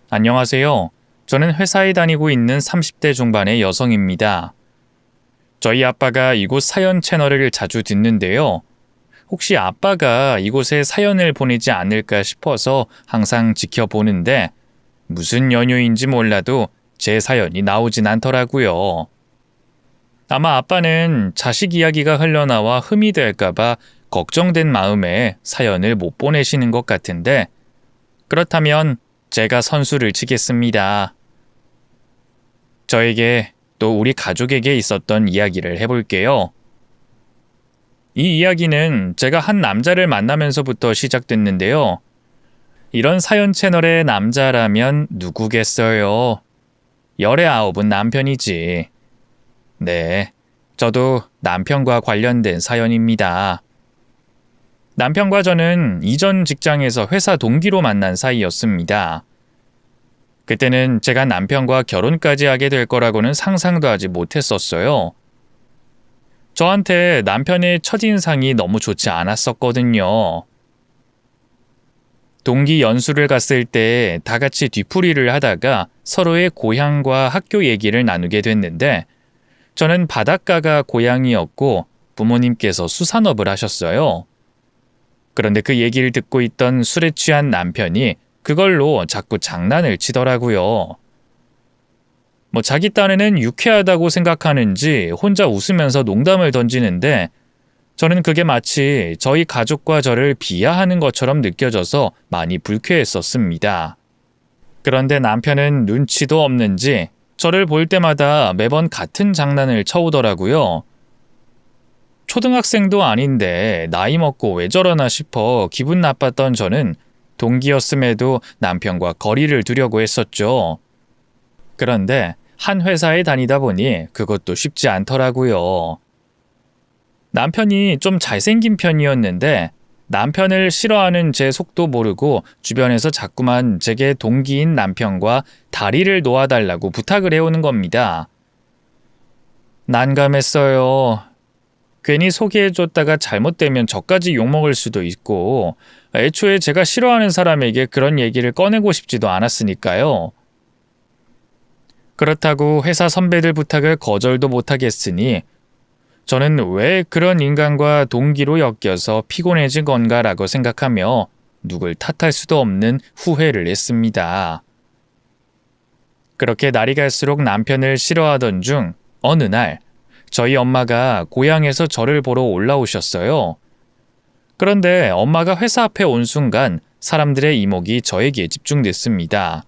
안녕하세요. 저는 회사에 다니고 있는 30대 중반의 여성입니다. 저희 아빠가 이곳 사연 채널을 자주 듣는데요. 혹시 아빠가 이곳에 사연을 보내지 않을까 싶어서 항상 지켜보는데 무슨 연유인지 몰라도 제 사연이 나오진 않더라고요. 아마 아빠는 자식 이야기가 흘러나와 흠이 될까봐 걱정된 마음에 사연을 못 보내시는 것 같은데 그렇다면 제가 선수를 치겠습니다. 저에게 또 우리 가족에게 있었던 이야기를 해볼게요. 이 이야기는 제가 한 남자를 만나면서부터 시작됐는데요. 이런 사연 채널의 남자라면 누구겠어요? 열의 아홉은 남편이지. 네, 저도 남편과 관련된 사연입니다. 남편과 저는 이전 직장에서 회사 동기로 만난 사이였습니다. 그때는 제가 남편과 결혼까지 하게 될 거라고는 상상도 하지 못했었어요. 저한테 남편의 첫인상이 너무 좋지 않았었거든요. 동기 연수를 갔을 때 다 같이 뒤풀이를 하다가 서로의 고향과 학교 얘기를 나누게 됐는데 저는 바닷가가 고향이었고 부모님께서 수산업을 하셨어요. 그런데 그 얘기를 듣고 있던 술에 취한 남편이 그걸로 자꾸 장난을 치더라고요. 자기 딴에는 유쾌하다고 생각하는지 혼자 웃으면서 농담을 던지는데 저는 그게 마치 저희 가족과 저를 비하하는 것처럼 느껴져서 많이 불쾌했었습니다. 그런데 남편은 눈치도 없는지 저를 볼 때마다 매번 같은 장난을 쳐오더라고요. 초등학생도 아닌데 나이 먹고 왜 저러나 싶어 기분 나빴던 저는 동기였음에도 남편과 거리를 두려고 했었죠. 그런데 한 회사에 다니다 보니 그것도 쉽지 않더라고요. 남편이 좀 잘생긴 편이었는데 남편을 싫어하는 제 속도 모르고 주변에서 자꾸만 제게 동기인 남편과 다리를 놓아달라고 부탁을 해오는 겁니다. 난감했어요. 괜히 소개해줬다가 잘못되면 저까지 욕먹을 수도 있고 애초에 제가 싫어하는 사람에게 그런 얘기를 꺼내고 싶지도 않았으니까요. 그렇다고 회사 선배들 부탁을 거절도 못하겠으니 저는 왜 그런 인간과 동기로 엮여서 피곤해진 건가라고 생각하며 누굴 탓할 수도 없는 후회를 했습니다. 그렇게 날이 갈수록 남편을 싫어하던 중 어느 날 저희 엄마가 고향에서 저를 보러 올라오셨어요. 그런데 엄마가 회사 앞에 온 순간 사람들의 이목이 저에게 집중됐습니다.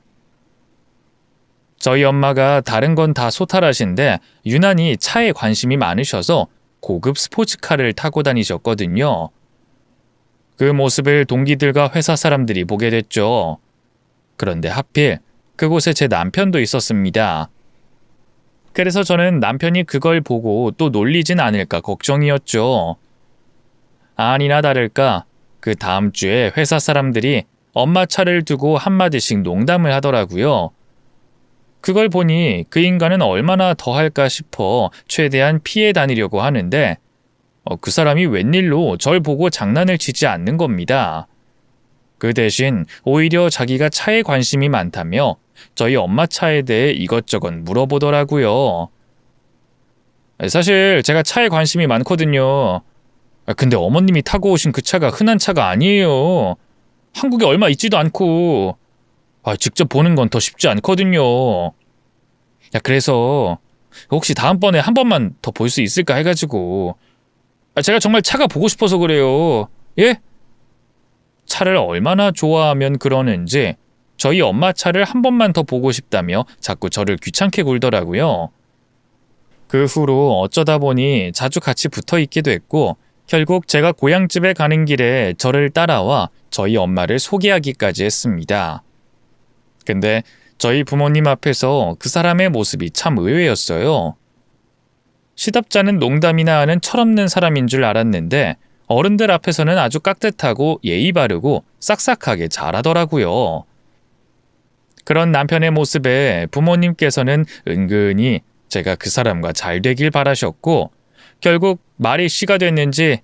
저희 엄마가 다른 건 다 소탈하신데 유난히 차에 관심이 많으셔서 고급 스포츠카를 타고 다니셨거든요. 그 모습을 동기들과 회사 사람들이 보게 됐죠. 그런데 하필 그곳에 제 남편도 있었습니다. 그래서 저는 남편이 그걸 보고 또 놀리진 않을까 걱정이었죠. 아니나 다를까 그 다음 주에 회사 사람들이 엄마 차를 두고 한마디씩 농담을 하더라고요. 그걸 보니 그 인간은 얼마나 더 할까 싶어 최대한 피해 다니려고 하는데 그 사람이 웬일로 절 보고 장난을 치지 않는 겁니다. 그 대신 오히려 자기가 차에 관심이 많다며 저희 엄마 차에 대해 이것저것 물어보더라고요. 사실 제가 차에 관심이 많거든요. 근데 어머님이 타고 오신 그 차가 흔한 차가 아니에요. 한국에 얼마 있지도 않고 직접 보는 건 더 쉽지 않거든요. 그래서 혹시 다음번에 한 번만 더 볼 수 있을까 해가지고 제가 정말 차가 보고 싶어서 그래요. 예? 차를 얼마나 좋아하면 그러는지 저희 엄마 차를 한 번만 더 보고 싶다며 자꾸 저를 귀찮게 굴더라고요. 그 후로 어쩌다 보니 자주 같이 붙어 있게 됐고 결국 제가 고향집에 가는 길에 저를 따라와 저희 엄마를 소개하기까지 했습니다. 근데 저희 부모님 앞에서 그 사람의 모습이 참 의외였어요. 시답잖은 농담이나 하는 철없는 사람인 줄 알았는데 어른들 앞에서는 아주 깍듯하고 예의 바르고 싹싹하게 잘하더라고요. 그런 남편의 모습에 부모님께서는 은근히 제가 그 사람과 잘 되길 바라셨고 결국 말이 씨가 됐는지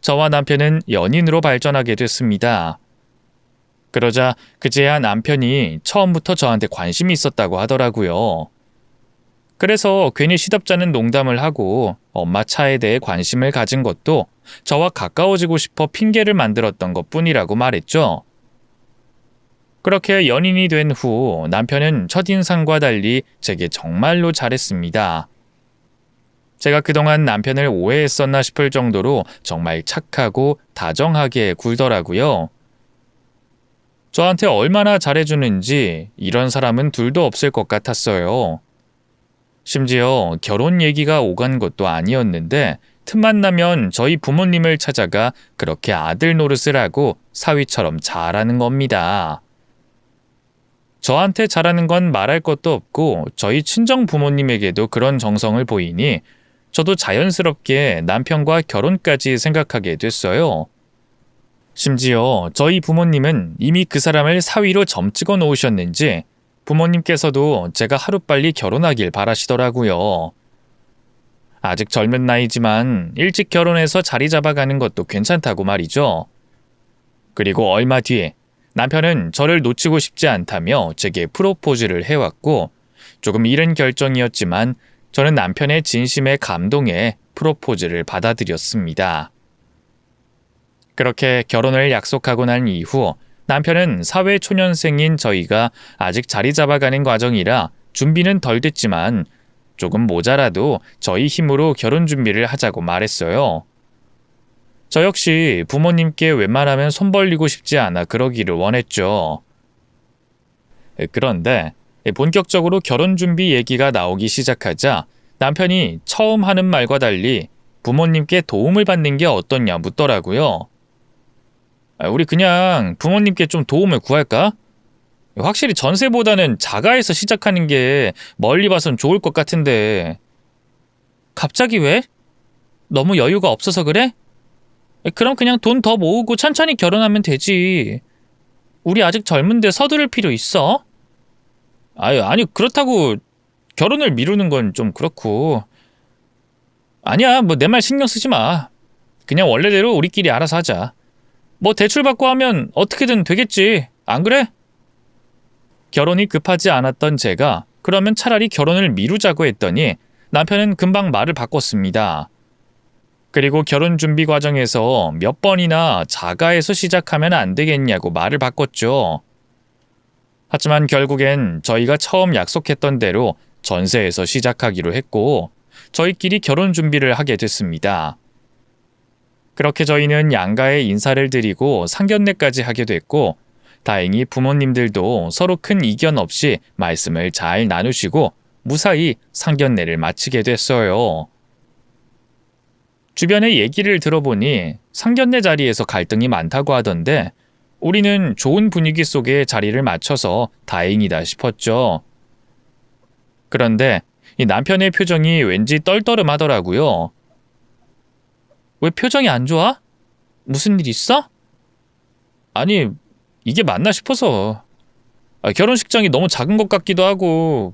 저와 남편은 연인으로 발전하게 됐습니다. 그러자 그제야 남편이 처음부터 저한테 관심이 있었다고 하더라고요. 그래서 괜히 시덥잖은 농담을 하고 엄마 차에 대해 관심을 가진 것도 저와 가까워지고 싶어 핑계를 만들었던 것뿐이라고 말했죠. 그렇게 연인이 된 후 남편은 첫인상과 달리 제게 정말로 잘했습니다. 제가 그동안 남편을 오해했었나 싶을 정도로 정말 착하고 다정하게 굴더라고요. 저한테 얼마나 잘해주는지 이런 사람은 둘도 없을 것 같았어요. 심지어 결혼 얘기가 오간 것도 아니었는데 틈만 나면 저희 부모님을 찾아가 그렇게 아들 노릇을 하고 사위처럼 잘하는 겁니다. 저한테 잘하는 건 말할 것도 없고 저희 친정 부모님에게도 그런 정성을 보이니 저도 자연스럽게 남편과 결혼까지 생각하게 됐어요. 심지어 저희 부모님은 이미 그 사람을 사위로 점찍어 놓으셨는지 부모님께서도 제가 하루빨리 결혼하길 바라시더라고요. 아직 젊은 나이지만 일찍 결혼해서 자리 잡아가는 것도 괜찮다고 말이죠. 그리고 얼마 뒤에 남편은 저를 놓치고 싶지 않다며 제게 프로포즈를 해왔고 조금 이른 결정이었지만 저는 남편의 진심에 감동해 프로포즈를 받아들였습니다. 그렇게 결혼을 약속하고 난 이후 남편은 사회초년생인 저희가 아직 자리 잡아가는 과정이라 준비는 덜 됐지만 조금 모자라도 저희 힘으로 결혼 준비를 하자고 말했어요. 저 역시 부모님께 웬만하면 손 벌리고 싶지 않아 그러기를 원했죠. 그런데 본격적으로 결혼 준비 얘기가 나오기 시작하자 남편이 처음 하는 말과 달리 부모님께 도움을 받는 게 어떻냐 묻더라고요. 우리 그냥 부모님께 좀 도움을 구할까? 확실히 전세보다는 자가에서 시작하는 게 멀리 봐선 좋을 것 같은데. 갑자기 왜? 너무 여유가 없어서 그래? 그럼 그냥 돈 더 모으고 천천히 결혼하면 되지. 우리 아직 젊은데 서두를 필요 있어? 아니 그렇다고 결혼을 미루는 건 좀 그렇고. 아니야, 뭐 내 말 신경 쓰지 마. 그냥 원래대로 우리끼리 알아서 하자. 뭐 대출 받고 하면 어떻게든 되겠지. 안 그래? 결혼이 급하지 않았던 제가 그러면 차라리 결혼을 미루자고 했더니 남편은 금방 말을 바꿨습니다. 그리고 결혼 준비 과정에서 몇 번이나 자가에서 시작하면 안 되겠냐고 말을 바꿨죠. 하지만 결국엔 저희가 처음 약속했던 대로 전세에서 시작하기로 했고 저희끼리 결혼 준비를 하게 됐습니다. 그렇게 저희는 양가에 인사를 드리고 상견례까지 하게 됐고 다행히 부모님들도 서로 큰 이견 없이 말씀을 잘 나누시고 무사히 상견례를 마치게 됐어요. 주변의 얘기를 들어보니 상견례 자리에서 갈등이 많다고 하던데 우리는 좋은 분위기 속에 자리를 맞춰서 다행이다 싶었죠. 그런데 이 남편의 표정이 왠지 떨떠름하더라고요. 왜 표정이 안 좋아? 무슨 일 있어? 아니, 이게 맞나 싶어서. 결혼식장이 너무 작은 것 같기도 하고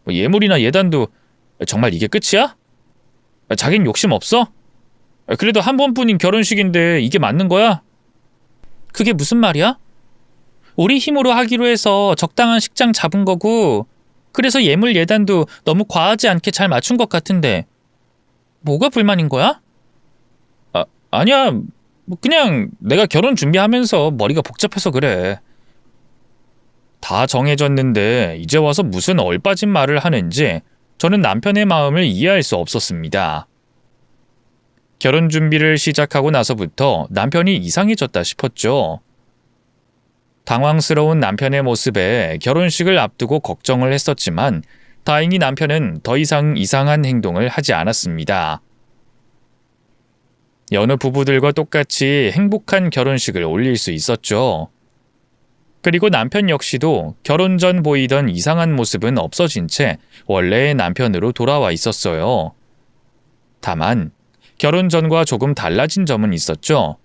예물이나 예단도 정말 이게 끝이야? 자긴 욕심 없어? 그래도 한 번뿐인 결혼식인데 이게 맞는 거야? 그게 무슨 말이야? 우리 힘으로 하기로 해서 적당한 식장 잡은 거고 그래서 예물 예단도 너무 과하지 않게 잘 맞춘 것 같은데 뭐가 불만인 거야? 아니야. 뭐 그냥 내가 결혼 준비하면서 머리가 복잡해서 그래. 다 정해졌는데 이제 와서 무슨 얼빠진 말을 하는지 저는 남편의 마음을 이해할 수 없었습니다. 결혼 준비를 시작하고 나서부터 남편이 이상해졌다 싶었죠. 당황스러운 남편의 모습에 결혼식을 앞두고 걱정을 했었지만 다행히 남편은 더 이상 이상한 행동을 하지 않았습니다. 여느 부부들과 똑같이 행복한 결혼식을 올릴 수 있었죠. 그리고 남편 역시도 결혼 전 보이던 이상한 모습은 없어진 채 원래의 남편으로 돌아와 있었어요. 다만 결혼 전과 조금 달라진 점은 있었죠.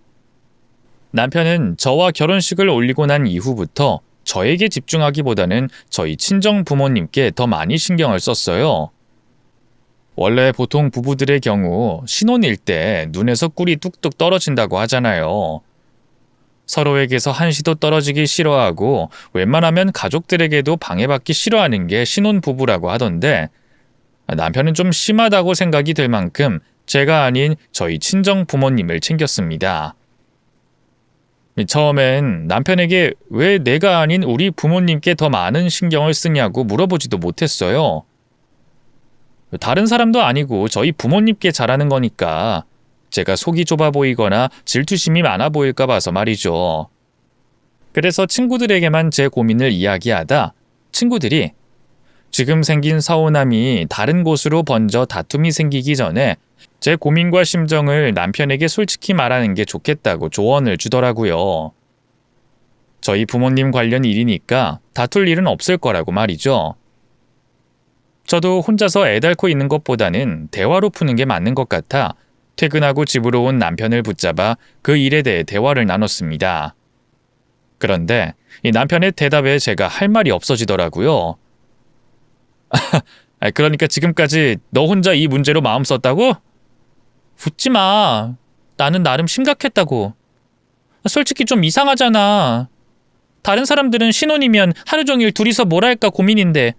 남편은 저와 결혼식을 올리고 난 이후부터 저에게 집중하기보다는 저희 친정 부모님께 더 많이 신경을 썼어요. 원래 보통 부부들의 경우 신혼일 때 눈에서 꿀이 뚝뚝 떨어진다고 하잖아요. 서로에게서 한시도 떨어지기 싫어하고 웬만하면 가족들에게도 방해받기 싫어하는 게 신혼부부라고 하던데 남편은 좀 심하다고 생각이 들 만큼 제가 아닌 저희 친정 부모님을 챙겼습니다. 처음엔 남편에게 왜 내가 아닌 우리 부모님께 더 많은 신경을 쓰냐고 물어보지도 못했어요. 다른 사람도 아니고 저희 부모님께 잘하는 거니까 제가 속이 좁아 보이거나 질투심이 많아 보일까 봐서 말이죠. 그래서 친구들에게만 제 고민을 이야기하다 친구들이 지금 생긴 서운함이 다른 곳으로 번져 다툼이 생기기 전에 제 고민과 심정을 남편에게 솔직히 말하는 게 좋겠다고 조언을 주더라고요. 저희 부모님 관련 일이니까 다툴 일은 없을 거라고 말이죠. 저도 혼자서 애달고 있는 것보다는 대화로 푸는 게 맞는 것 같아 퇴근하고 집으로 온 남편을 붙잡아 그 일에 대해 대화를 나눴습니다. 그런데 이 남편의 대답에 제가 할 말이 없어지더라고요. 그러니까 지금까지 너 혼자 이 문제로 마음 썼다고? 웃지 마. 나는 나름 심각했다고. 솔직히 좀 이상하잖아. 다른 사람들은 신혼이면 하루 종일 둘이서 뭘 할까 고민인데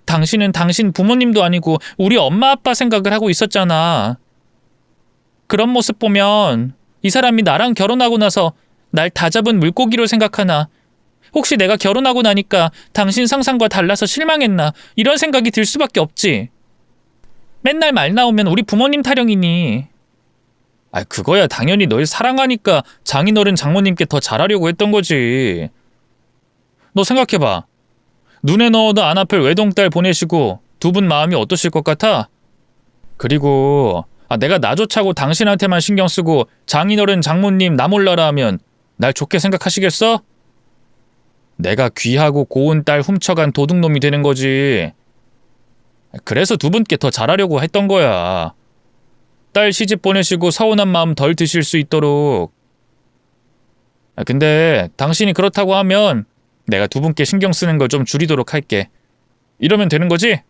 당신은 당신 부모님도 아니고 우리 엄마 아빠 생각을 하고 있었잖아. 그런 모습 보면 이 사람이 나랑 결혼하고 나서 날 다 잡은 물고기로 생각하나 혹시 내가 결혼하고 나니까 당신 상상과 달라서 실망했나 이런 생각이 들 수밖에 없지. 맨날 말 나오면 우리 부모님 타령이니. 그거야 당연히 널 사랑하니까 장인어른 장모님께 더 잘하려고 했던 거지. 너 생각해봐. 눈에 넣어도 안 아플 외동딸 보내시고 두 분 마음이 어떠실 것 같아? 그리고 내가 나조차고 당신한테만 신경 쓰고 장인어른 장모님 나 몰라라 하면 날 좋게 생각하시겠어? 내가 귀하고 고운 딸 훔쳐간 도둑놈이 되는 거지. 그래서 두 분께 더 잘하려고 했던 거야. 딸 시집 보내시고 서운한 마음 덜 드실 수 있도록. 근데 당신이 그렇다고 하면 내가 두 분께 신경 쓰는 걸 좀 줄이도록 할게. 이러면 되는 거지?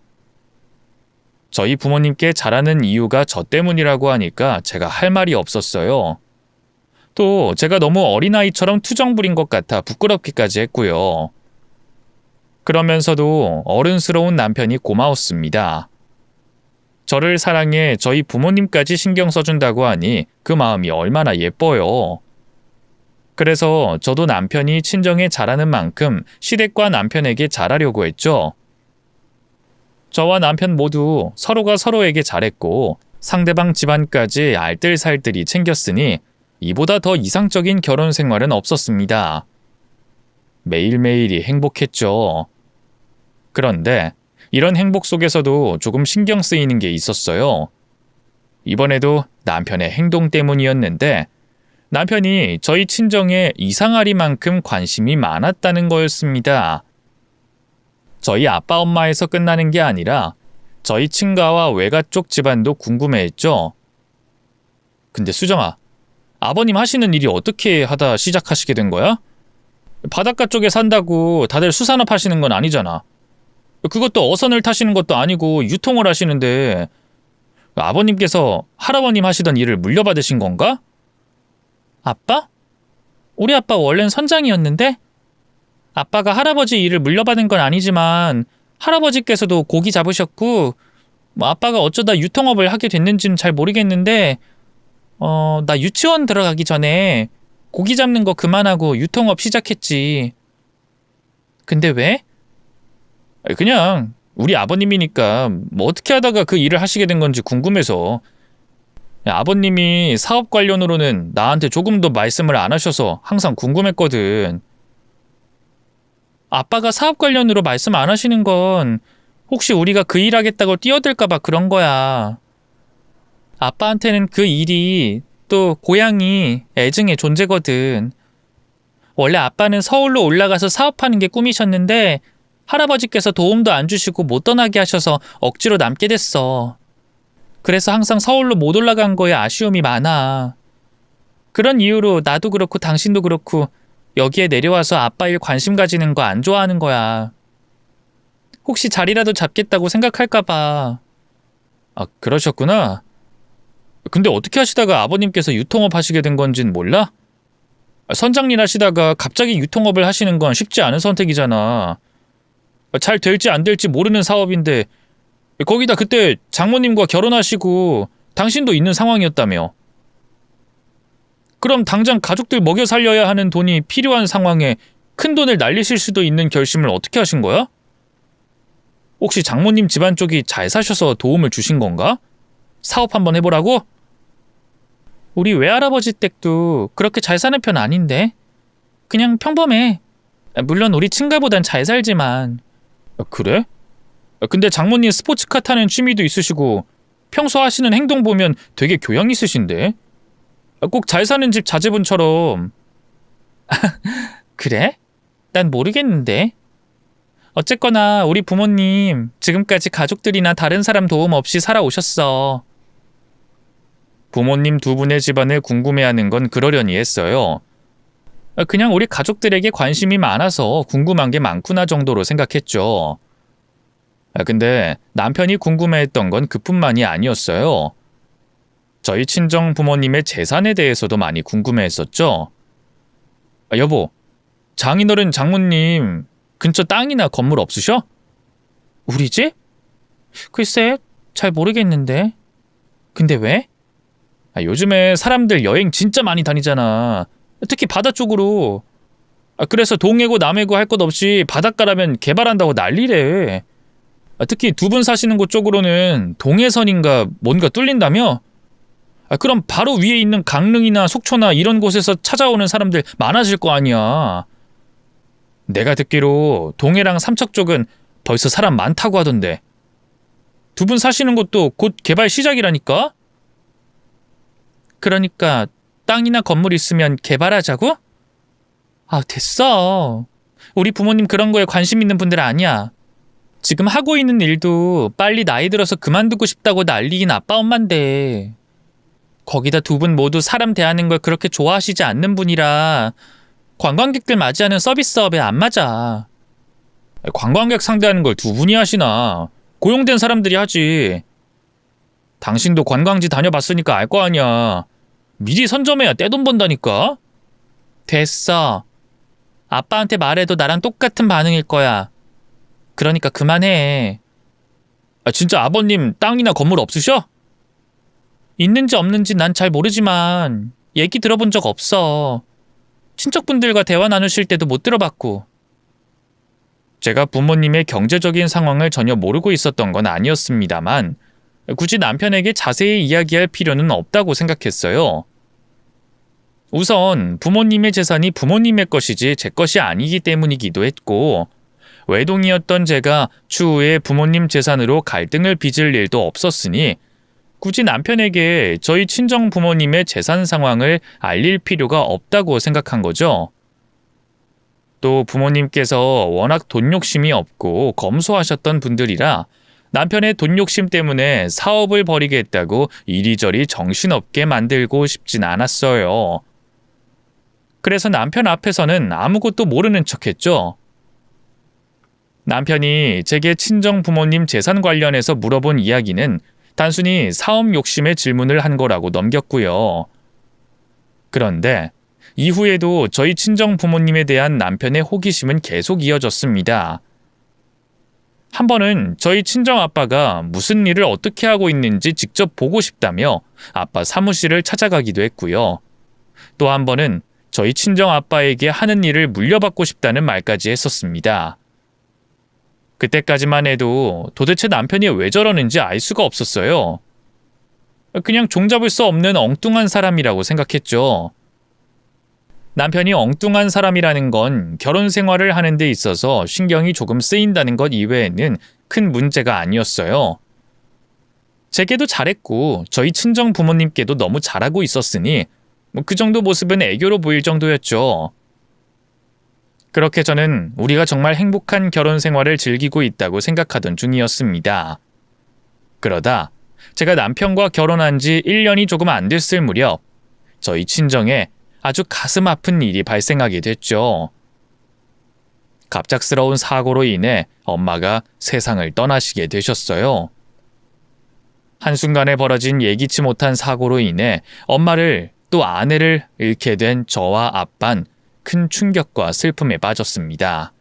저희 부모님께 잘하는 이유가 저 때문이라고 하니까 제가 할 말이 없었어요. 또 제가 너무 어린아이처럼 투정 부린 것 같아 부끄럽기까지 했고요. 그러면서도 어른스러운 남편이 고마웠습니다. 저를 사랑해 저희 부모님까지 신경 써준다고 하니 그 마음이 얼마나 예뻐요. 그래서 저도 남편이 친정에 잘하는 만큼 시댁과 남편에게 잘하려고 했죠. 저와 남편 모두 서로가 서로에게 잘했고 상대방 집안까지 알뜰살뜰히 챙겼으니 이보다 더 이상적인 결혼 생활은 없었습니다. 매일매일이 행복했죠. 그런데 이런 행복 속에서도 조금 신경 쓰이는 게 있었어요. 이번에도 남편의 행동 때문이었는데 남편이 저희 친정에 이상하리만큼 관심이 많았다는 거였습니다. 저희 아빠 엄마에서 끝나는 게 아니라 저희 친가와 외가 쪽 집안도 궁금해했죠. 근데 수정아, 아버님 하시는 일이 어떻게 하다 시작하시게 된 거야? 바닷가 쪽에 산다고 다들 수산업 하시는 건 아니잖아. 그것도 어선을 타시는 것도 아니고 유통을 하시는데 아버님께서 할아버님 하시던 일을 물려받으신 건가? 아빠? 우리 아빠 원래는 선장이었는데? 아빠가 할아버지 일을 물려받은 건 아니지만 할아버지께서도 고기 잡으셨고 아빠가 어쩌다 유통업을 하게 됐는지는 잘 모르겠는데 나 유치원 들어가기 전에 고기 잡는 거 그만하고 유통업 시작했지. 근데 왜? 그냥 우리 아버님이니까 뭐 어떻게 하다가 그 일을 하시게 된 건지 궁금해서. 아버님이 사업 관련으로는 나한테 조금도 말씀을 안 하셔서 항상 궁금했거든. 아빠가 사업 관련으로 말씀 안 하시는 건 혹시 우리가 그 일 하겠다고 뛰어들까 봐 그런 거야. 아빠한테는 그 일이 또 고향이 애증의 존재거든. 원래 아빠는 서울로 올라가서 사업하는 게 꿈이셨는데 할아버지께서 도움도 안 주시고 못 떠나게 하셔서 억지로 남게 됐어. 그래서 항상 서울로 못 올라간 거에 아쉬움이 많아. 그런 이유로 나도 그렇고 당신도 그렇고 여기에 내려와서 아빠 일 관심 가지는 거 안 좋아하는 거야. 혹시 자리라도 잡겠다고 생각할까 봐. 그러셨구나. 근데 어떻게 하시다가 아버님께서 유통업 하시게 된 건진 몰라? 선장일 하시다가 갑자기 유통업을 하시는 건 쉽지 않은 선택이잖아. 잘 될지 안 될지 모르는 사업인데 거기다 그때 장모님과 결혼하시고 당신도 있는 상황이었다며. 그럼 당장 가족들 먹여 살려야 하는 돈이 필요한 상황에 큰 돈을 날리실 수도 있는 결심을 어떻게 하신 거야? 혹시 장모님 집안 쪽이 잘 사셔서 도움을 주신 건가? 사업 한번 해보라고? 우리 외할아버지 댁도 그렇게 잘 사는 편 아닌데. 그냥 평범해. 물론 우리 친가보단 잘 살지만. 그래? 근데 장모님 스포츠카 타는 취미도 있으시고 평소 하시는 행동 보면 되게 교양 있으신데? 꼭 잘 사는 집 자제분처럼. 그래? 난 모르겠는데. 어쨌거나 우리 부모님 지금까지 가족들이나 다른 사람 도움 없이 살아오셨어. 부모님 두 분의 집안을 궁금해하는 건 그러려니 했어요. 그냥 우리 가족들에게 관심이 많아서 궁금한 게 많구나 정도로 생각했죠. 근데 남편이 궁금해했던 건 그뿐만이 아니었어요. 저희 친정 부모님의 재산에 대해서도 많이 궁금해했었죠. 여보, 장인어른 장모님 근처 땅이나 건물 없으셔? 우리 집? 글쎄, 잘 모르겠는데. 근데 왜? 요즘에 사람들 여행 진짜 많이 다니잖아. 특히 바다 쪽으로. 그래서 동해고 남해고 할 것 없이 바닷가라면 개발한다고 난리래. 특히 두 분 사시는 곳 쪽으로는 동해선인가 뭔가 뚫린다며? 그럼 바로 위에 있는 강릉이나 속초나 이런 곳에서 찾아오는 사람들 많아질 거 아니야. 내가 듣기로 동해랑 삼척 쪽은 벌써 사람 많다고 하던데. 두 분 사시는 곳도 곧 개발 시작이라니까? 그러니까 땅이나 건물 있으면 개발하자고? 됐어. 우리 부모님 그런 거에 관심 있는 분들 아니야. 지금 하고 있는 일도 빨리 나이 들어서 그만두고 싶다고 난리인 아빠 엄마인데. 거기다 두 분 모두 사람 대하는 걸 그렇게 좋아하시지 않는 분이라 관광객들 맞이하는 서비스업에 안 맞아. 관광객 상대하는 걸 두 분이 하시나? 고용된 사람들이 하지. 당신도 관광지 다녀봤으니까 알 거 아니야. 미리 선점해야 떼돈 번다니까? 됐어. 아빠한테 말해도 나랑 똑같은 반응일 거야. 그러니까 그만해. 진짜 아버님 땅이나 건물 없으셔? 있는지 없는지 난 잘 모르지만 얘기 들어본 적 없어. 친척분들과 대화 나누실 때도 못 들어봤고. 제가 부모님의 경제적인 상황을 전혀 모르고 있었던 건 아니었습니다만 굳이 남편에게 자세히 이야기할 필요는 없다고 생각했어요. 우선 부모님의 재산이 부모님의 것이지 제 것이 아니기 때문이기도 했고 외동이었던 제가 추후에 부모님 재산으로 갈등을 빚을 일도 없었으니 굳이 남편에게 저희 친정 부모님의 재산 상황을 알릴 필요가 없다고 생각한 거죠. 또 부모님께서 워낙 돈 욕심이 없고 검소하셨던 분들이라 남편의 돈 욕심 때문에 사업을 벌이겠다고 이리저리 정신없게 만들고 싶진 않았어요. 그래서 남편 앞에서는 아무것도 모르는 척했죠. 남편이 제게 친정 부모님 재산 관련해서 물어본 이야기는 단순히 사업 욕심의 질문을 한 거라고 넘겼고요. 그런데 이후에도 저희 친정 부모님에 대한 남편의 호기심은 계속 이어졌습니다. 한 번은 저희 친정 아빠가 무슨 일을 어떻게 하고 있는지 직접 보고 싶다며 아빠 사무실을 찾아가기도 했고요. 또 한 번은 저희 친정 아빠에게 하는 일을 물려받고 싶다는 말까지 했었습니다. 그때까지만 해도 도대체 남편이 왜 저러는지 알 수가 없었어요. 그냥 종잡을 수 없는 엉뚱한 사람이라고 생각했죠. 남편이 엉뚱한 사람이라는 건 결혼 생활을 하는 데 있어서 신경이 조금 쓰인다는 것 이외에는 큰 문제가 아니었어요. 제게도 잘했고 저희 친정 부모님께도 너무 잘하고 있었으니 그 정도 모습은 애교로 보일 정도였죠. 그렇게 저는 우리가 정말 행복한 결혼 생활을 즐기고 있다고 생각하던 중이었습니다. 그러다 제가 남편과 결혼한 지 1년이 조금 안 됐을 무렵 저희 친정에 아주 가슴 아픈 일이 발생하게 됐죠. 갑작스러운 사고로 인해 엄마가 세상을 떠나시게 되셨어요. 한순간에 벌어진 예기치 못한 사고로 인해 엄마를 또 아내를 잃게 된 저와 아빤 큰 충격과 슬픔에 빠졌습니다.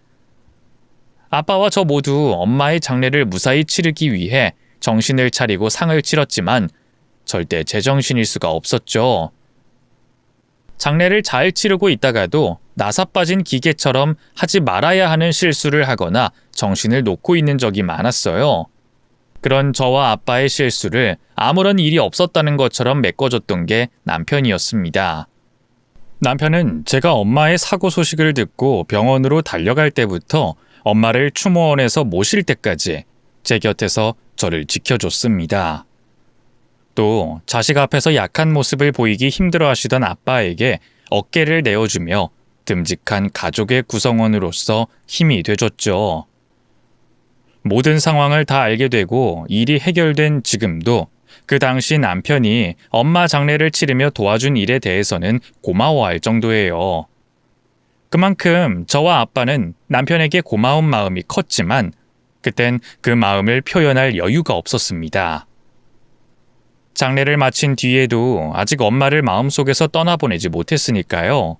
아빠와 저 모두 엄마의 장례를 무사히 치르기 위해 정신을 차리고 상을 치렀지만 절대 제정신일 수가 없었죠. 장례를 잘 치르고 있다가도 나사 빠진 기계처럼 하지 말아야 하는 실수를 하거나 정신을 놓고 있는 적이 많았어요. 그런 저와 아빠의 실수를 아무런 일이 없었다는 것처럼 메꿔줬던 게 남편이었습니다. 남편은 제가 엄마의 사고 소식을 듣고 병원으로 달려갈 때부터 엄마를 추모원에서 모실 때까지 제 곁에서 저를 지켜줬습니다. 또 자식 앞에서 약한 모습을 보이기 힘들어하시던 아빠에게 어깨를 내어주며 듬직한 가족의 구성원으로서 힘이 돼줬죠. 모든 상황을 다 알게 되고 일이 해결된 지금도 그 당시 남편이 엄마 장례를 치르며 도와준 일에 대해서는 고마워할 정도예요. 그만큼 저와 아빠는 남편에게 고마운 마음이 컸지만 그땐 그 마음을 표현할 여유가 없었습니다. 장례를 마친 뒤에도 아직 엄마를 마음속에서 떠나보내지 못했으니까요.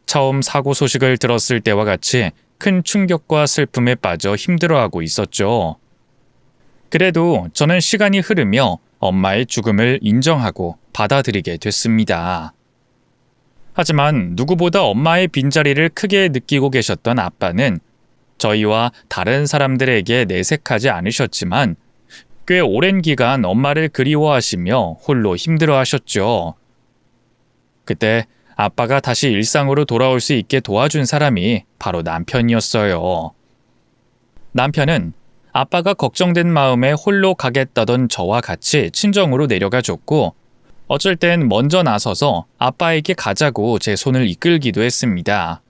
처음 사고 소식을 들었을 때와 같이 큰 충격과 슬픔에 빠져 힘들어하고 있었죠. 그래도 저는 시간이 흐르며 엄마의 죽음을 인정하고 받아들이게 됐습니다. 하지만 누구보다 엄마의 빈자리를 크게 느끼고 계셨던 아빠는 저희와 다른 사람들에게 내색하지 않으셨지만 꽤 오랜 기간 엄마를 그리워하시며 홀로 힘들어하셨죠. 그때 아빠가 다시 일상으로 돌아올 수 있게 도와준 사람이 바로 남편이었어요. 남편은 아빠가 걱정된 마음에 홀로 가겠다던 저와 같이 친정으로 내려가 줬고 어쩔 땐 먼저 나서서 아빠에게 가자고 제 손을 이끌기도 했습니다.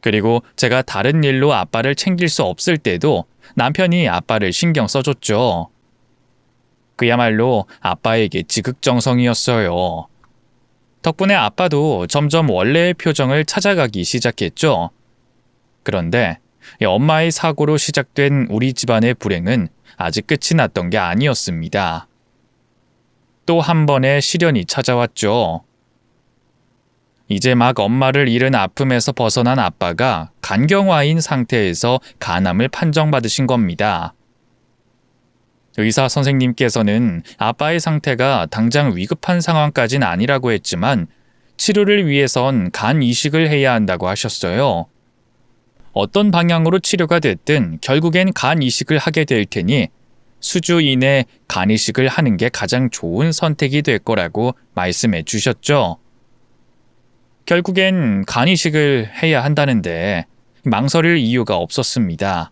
그리고 제가 다른 일로 아빠를 챙길 수 없을 때도 남편이 아빠를 신경 써줬죠. 그야말로 아빠에게 지극정성이었어요. 덕분에 아빠도 점점 원래의 표정을 찾아가기 시작했죠. 그런데 엄마의 사고로 시작된 우리 집안의 불행은 아직 끝이 났던 게 아니었습니다. 또 한 번의 시련이 찾아왔죠. 이제 막 엄마를 잃은 아픔에서 벗어난 아빠가 간경화인 상태에서 간암을 판정받으신 겁니다. 의사 선생님께서는 아빠의 상태가 당장 위급한 상황까지는 아니라고 했지만 치료를 위해선 간 이식을 해야 한다고 하셨어요. 어떤 방향으로 치료가 됐든 결국엔 간 이식을 하게 될 테니 수주 이내 간 이식을 하는 게 가장 좋은 선택이 될 거라고 말씀해 주셨죠. 결국엔 간 이식을 해야 한다는데 망설일 이유가 없었습니다.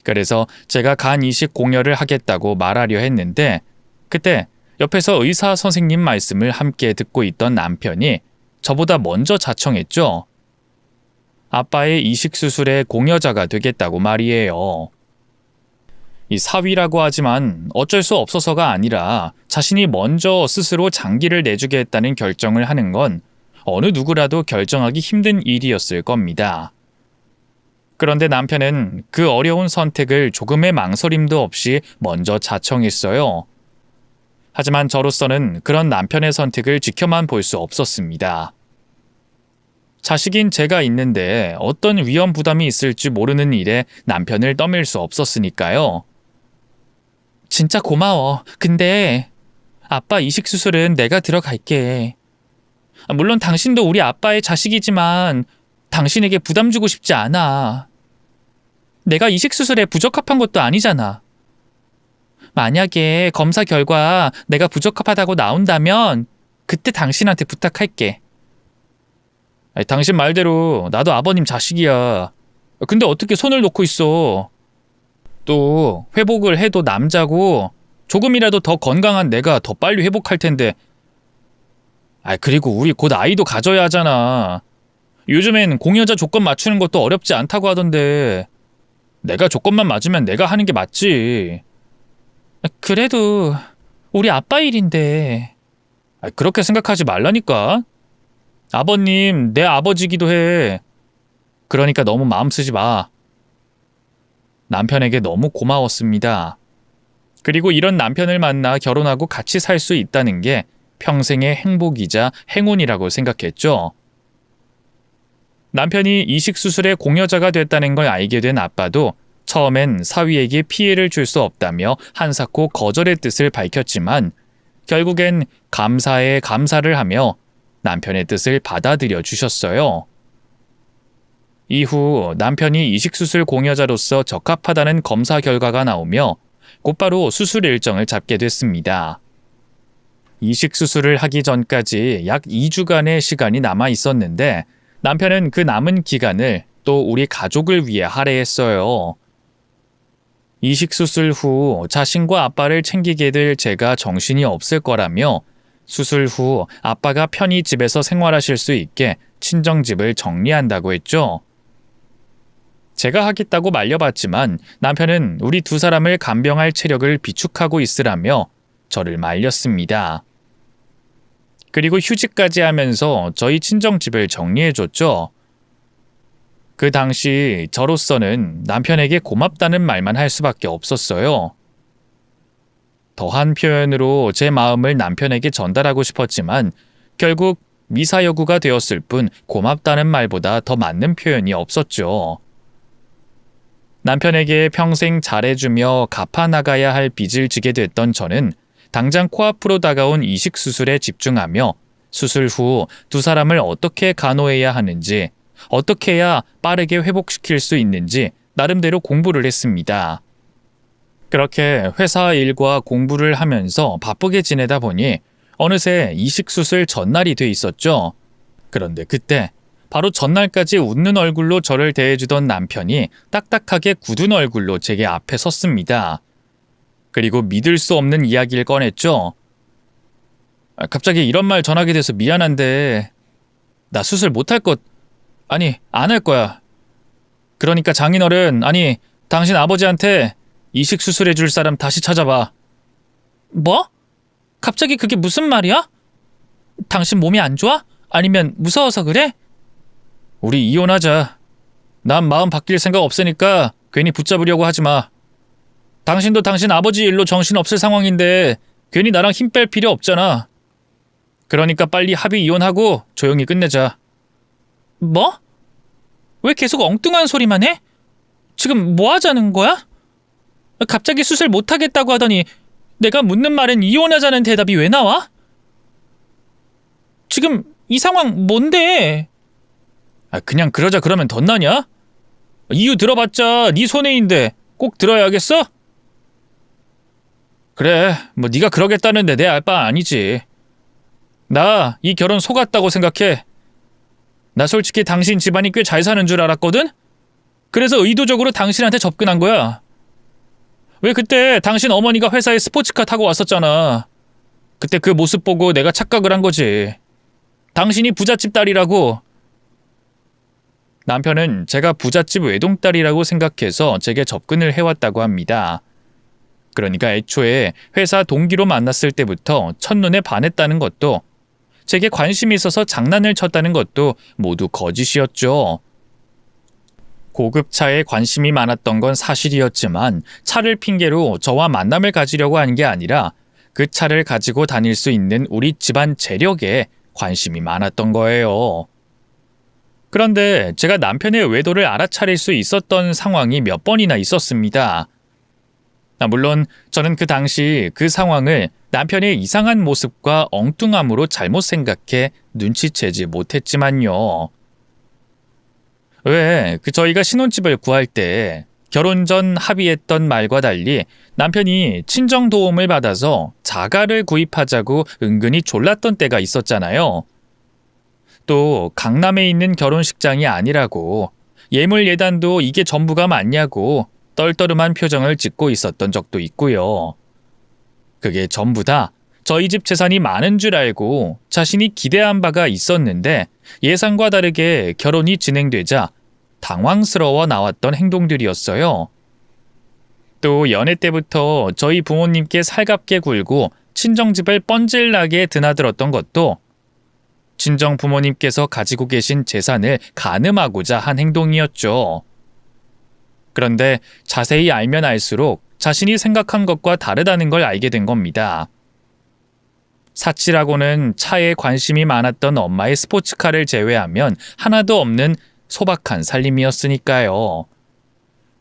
그래서 제가 간 이식 공여를 하겠다고 말하려 했는데 그때 옆에서 의사 선생님 말씀을 함께 듣고 있던 남편이 저보다 먼저 자청했죠. 아빠의 이식 수술의 공여자가 되겠다고 말이에요. 이 사위라고 하지만 어쩔 수 없어서가 아니라 자신이 먼저 스스로 장기를 내주겠다는 결정을 하는 건 어느 누구라도 결정하기 힘든 일이었을 겁니다. 그런데 남편은 그 어려운 선택을 조금의 망설임도 없이 먼저 자청했어요. 하지만 저로서는 그런 남편의 선택을 지켜만 볼 수 없었습니다. 자식인 제가 있는데 어떤 위험 부담이 있을지 모르는 일에 남편을 떠밀 수 없었으니까요. 진짜 고마워. 근데 아빠 이식 수술은 내가 들어갈게. 물론 당신도 우리 아빠의 자식이지만 당신에게 부담 주고 싶지 않아. 내가 이식 수술에 부적합한 것도 아니잖아. 만약에 검사 결과 내가 부적합하다고 나온다면 그때 당신한테 부탁할게. 당신 말대로 나도 아버님 자식이야. 근데 어떻게 손을 놓고 있어. 또 회복을 해도 남자고 조금이라도 더 건강한 내가 더 빨리 회복할 텐데. 그리고 우리 곧 아이도 가져야 하잖아. 요즘엔 공여자 조건 맞추는 것도 어렵지 않다고 하던데 내가 조건만 맞으면 내가 하는 게 맞지. 그래도 우리 아빠 일인데. 그렇게 생각하지 말라니까. 아버님 내 아버지기도 해. 그러니까 너무 마음 쓰지 마. 남편에게 너무 고마웠습니다. 그리고 이런 남편을 만나 결혼하고 같이 살 수 있다는 게 평생의 행복이자 행운이라고 생각했죠. 남편이 이식수술의 공여자가 됐다는 걸 알게 된 아빠도 처음엔 사위에게 피해를 줄 수 없다며 한사코 거절의 뜻을 밝혔지만 결국엔 감사에 감사를 하며 남편의 뜻을 받아들여 주셨어요. 이후 남편이 이식수술 공여자로서 적합하다는 검사 결과가 나오며 곧바로 수술 일정을 잡게 됐습니다. 이식수술을 하기 전까지 약 2주간의 시간이 남아 있었는데 남편은 그 남은 기간을 또 우리 가족을 위해 할애했어요. 이식수술 후 자신과 아빠를 챙기게 될 제가 정신이 없을 거라며 수술 후 아빠가 편히 집에서 생활하실 수 있게 친정집을 정리한다고 했죠. 제가 하겠다고 말려봤지만 남편은 우리 두 사람을 간병할 체력을 비축하고 있으라며 저를 말렸습니다. 그리고 휴직까지 하면서 저희 친정집을 정리해줬죠. 그 당시 저로서는 남편에게 고맙다는 말만 할 수밖에 없었어요. 더한 표현으로 제 마음을 남편에게 전달하고 싶었지만 결국 미사여구가 되었을 뿐 고맙다는 말보다 더 맞는 표현이 없었죠. 남편에게 평생 잘해주며 갚아나가야 할 빚을 지게 됐던 저는 당장 코앞으로 다가온 이식 수술에 집중하며 수술 후 두 사람을 어떻게 간호해야 하는지, 어떻게 해야 빠르게 회복시킬 수 있는지 나름대로 공부를 했습니다. 그렇게 회사 일과 공부를 하면서 바쁘게 지내다 보니 어느새 이식 수술 전날이 돼 있었죠. 그런데 그때 바로 전날까지 웃는 얼굴로 저를 대해주던 남편이 딱딱하게 굳은 얼굴로 제게 앞에 섰습니다. 그리고 믿을 수 없는 이야기를 꺼냈죠. 갑자기 이런 말 전하게 돼서 미안한데 나 수술 못할 안 할 거야. 그러니까 장인어른, 아니 당신 아버지한테 이식 수술해 줄 사람 다시 찾아봐. 뭐? 갑자기 그게 무슨 말이야? 당신 몸이 안 좋아? 아니면 무서워서 그래? 우리 이혼하자. 난 마음 바뀔 생각 없으니까 괜히 붙잡으려고 하지 마. 당신도 당신 아버지 일로 정신 없을 상황인데 괜히 나랑 힘 뺄 필요 없잖아. 그러니까 빨리 합의 이혼하고 조용히 끝내자. 뭐? 왜 계속 엉뚱한 소리만 해? 지금 뭐 하자는 거야? 갑자기 수술 못하겠다고 하더니 내가 묻는 말엔 이혼하자는 대답이 왜 나와? 지금 이 상황 뭔데? 그냥 그러자 그러면 덧나냐? 이유 들어봤자 네 손해인데 꼭 들어야겠어? 그래, 뭐 네가 그러겠다는데 내 알 바 아니지. 나 이 결혼 속았다고 생각해. 나 솔직히 당신 집안이 꽤 잘 사는 줄 알았거든? 그래서 의도적으로 당신한테 접근한 거야. 왜 그때 당신 어머니가 회사에 스포츠카 타고 왔었잖아. 그때 그 모습 보고 내가 착각을 한 거지. 당신이 부잣집 딸이라고. 남편은 제가 부잣집 외동딸이라고 생각해서 제게 접근을 해왔다고 합니다. 그러니까 애초에 회사 동기로 만났을 때부터 첫눈에 반했다는 것도, 제게 관심이 있어서 장난을 쳤다는 것도 모두 거짓이었죠. 고급차에 관심이 많았던 건 사실이었지만 차를 핑계로 저와 만남을 가지려고 한 게 아니라 그 차를 가지고 다닐 수 있는 우리 집안 재력에 관심이 많았던 거예요. 그런데 제가 남편의 외도를 알아차릴 수 있었던 상황이 몇 번이나 있었습니다. 물론 저는 그 당시 그 상황을 남편의 이상한 모습과 엉뚱함으로 잘못 생각해 눈치채지 못했지만요. 왜 저희가 신혼집을 구할 때 결혼 전 합의했던 말과 달리 남편이 친정 도움을 받아서 자가를 구입하자고 은근히 졸랐던 때가 있었잖아요. 또 강남에 있는 결혼식장이 아니라고, 예물 예단도 이게 전부가 맞냐고 떨떠름한 표정을 짓고 있었던 적도 있고요. 그게 전부 다 저희 집 재산이 많은 줄 알고 자신이 기대한 바가 있었는데 예상과 다르게 결혼이 진행되자 당황스러워 나왔던 행동들이었어요. 또 연애 때부터 저희 부모님께 살갑게 굴고 친정집을 뻔질나게 드나들었던 것도 친정 부모님께서 가지고 계신 재산을 가늠하고자 한 행동이었죠. 그런데 자세히 알면 알수록 자신이 생각한 것과 다르다는 걸 알게 된 겁니다. 사치라고는 차에 관심이 많았던 엄마의 스포츠카를 제외하면 하나도 없는 소박한 살림이었으니까요.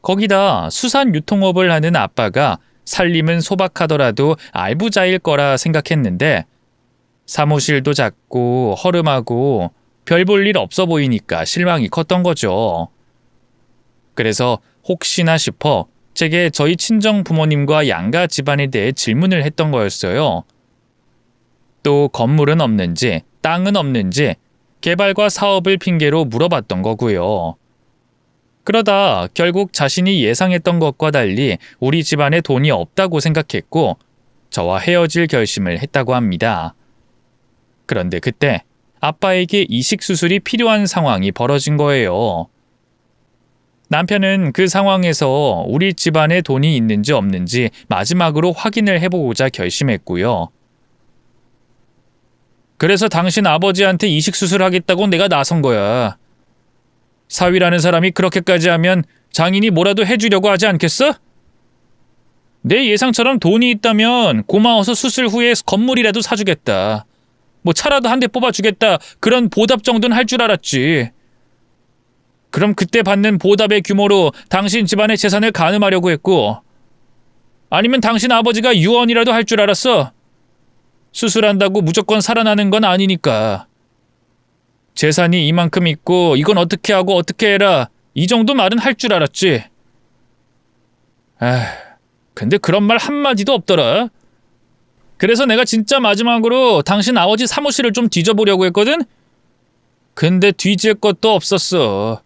거기다 수산 유통업을 하는 아빠가 살림은 소박하더라도 알부자일 거라 생각했는데 사무실도 작고 허름하고 별 볼 일 없어 보이니까 실망이 컸던 거죠. 그래서 혹시나 싶어 제게 저희 친정 부모님과 양가 집안에 대해 질문을 했던 거였어요. 또 건물은 없는지, 땅은 없는지, 개발과 사업을 핑계로 물어봤던 거고요. 그러다 결국 자신이 예상했던 것과 달리 우리 집안에 돈이 없다고 생각했고 저와 헤어질 결심을 했다고 합니다. 그런데 그때 아빠에게 이식 수술이 필요한 상황이 벌어진 거예요. 남편은 그 상황에서 우리 집안에 돈이 있는지 없는지 마지막으로 확인을 해보고자 결심했고요. 그래서 당신 아버지한테 이식 수술하겠다고 내가 나선 거야. 사위라는 사람이 그렇게까지 하면 장인이 뭐라도 해주려고 하지 않겠어? 내 예상처럼 돈이 있다면 고마워서 수술 후에 건물이라도 사주겠다. 뭐 차라도 한 대 뽑아주겠다. 그런 보답 정도는 할 줄 알았지. 그럼 그때 받는 보답의 규모로 당신 집안의 재산을 가늠하려고 했고, 아니면 당신 아버지가 유언이라도 할 줄 알았어? 수술한다고 무조건 살아나는 건 아니니까. 재산이 이만큼 있고 이건 어떻게 하고 어떻게 해라, 이 정도 말은 할 줄 알았지. 근데 그런 말 한마디도 없더라. 그래서 내가 진짜 마지막으로 당신 아버지 사무실을 좀 뒤져보려고 했거든? 근데 뒤질 것도 없었어.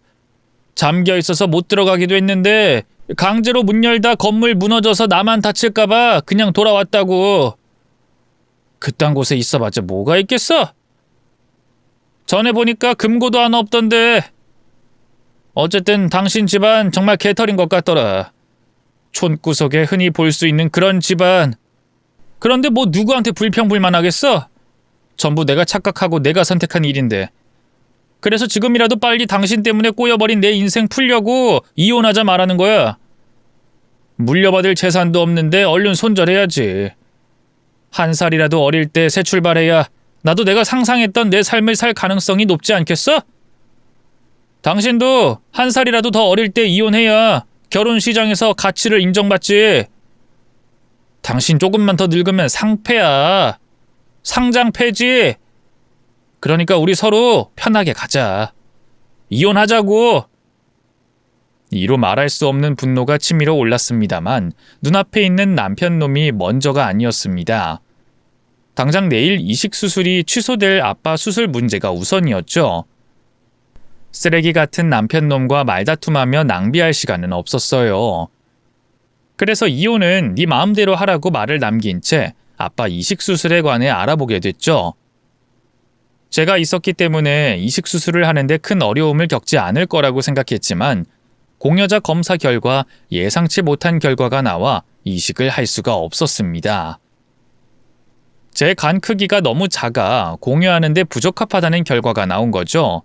잠겨 있어서 못 들어가기도 했는데 강제로 문 열다 건물 무너져서 나만 다칠까봐 그냥 돌아왔다고. 그딴 곳에 있어봤자 뭐가 있겠어? 전에 보니까 금고도 하나 없던데. 어쨌든 당신 집안 정말 개털인 것 같더라. 촌구석에 흔히 볼 수 있는 그런 집안. 그런데 뭐 누구한테 불평불만하겠어? 전부 내가 착각하고 내가 선택한 일인데. 그래서 지금이라도 빨리 당신 때문에 꼬여버린 내 인생 풀려고 이혼하자 말하는 거야. 물려받을 재산도 없는데 얼른 손절해야지. 한 살이라도 어릴 때 새 출발해야 나도 내가 상상했던 내 삶을 살 가능성이 높지 않겠어? 당신도 한 살이라도 더 어릴 때 이혼해야 결혼 시장에서 가치를 인정받지. 당신 조금만 더 늙으면 상패야. 상장 폐지. 그러니까 우리 서로 편하게 가자. 이혼하자고. 이로 말할 수 없는 분노가 치밀어 올랐습니다만 눈앞에 있는 남편 놈이 먼저가 아니었습니다. 당장 내일 이식 수술이 취소될 아빠 수술 문제가 우선이었죠. 쓰레기 같은 남편 놈과 말다툼하며 낭비할 시간은 없었어요. 그래서 이혼은 네 마음대로 하라고 말을 남긴 채 아빠 이식 수술에 관해 알아보게 됐죠. 제가 있었기 때문에 이식 수술을 하는데 큰 어려움을 겪지 않을 거라고 생각했지만 공여자 검사 결과 예상치 못한 결과가 나와 이식을 할 수가 없었습니다. 제 간 크기가 너무 작아 공여하는데 부적합하다는 결과가 나온 거죠.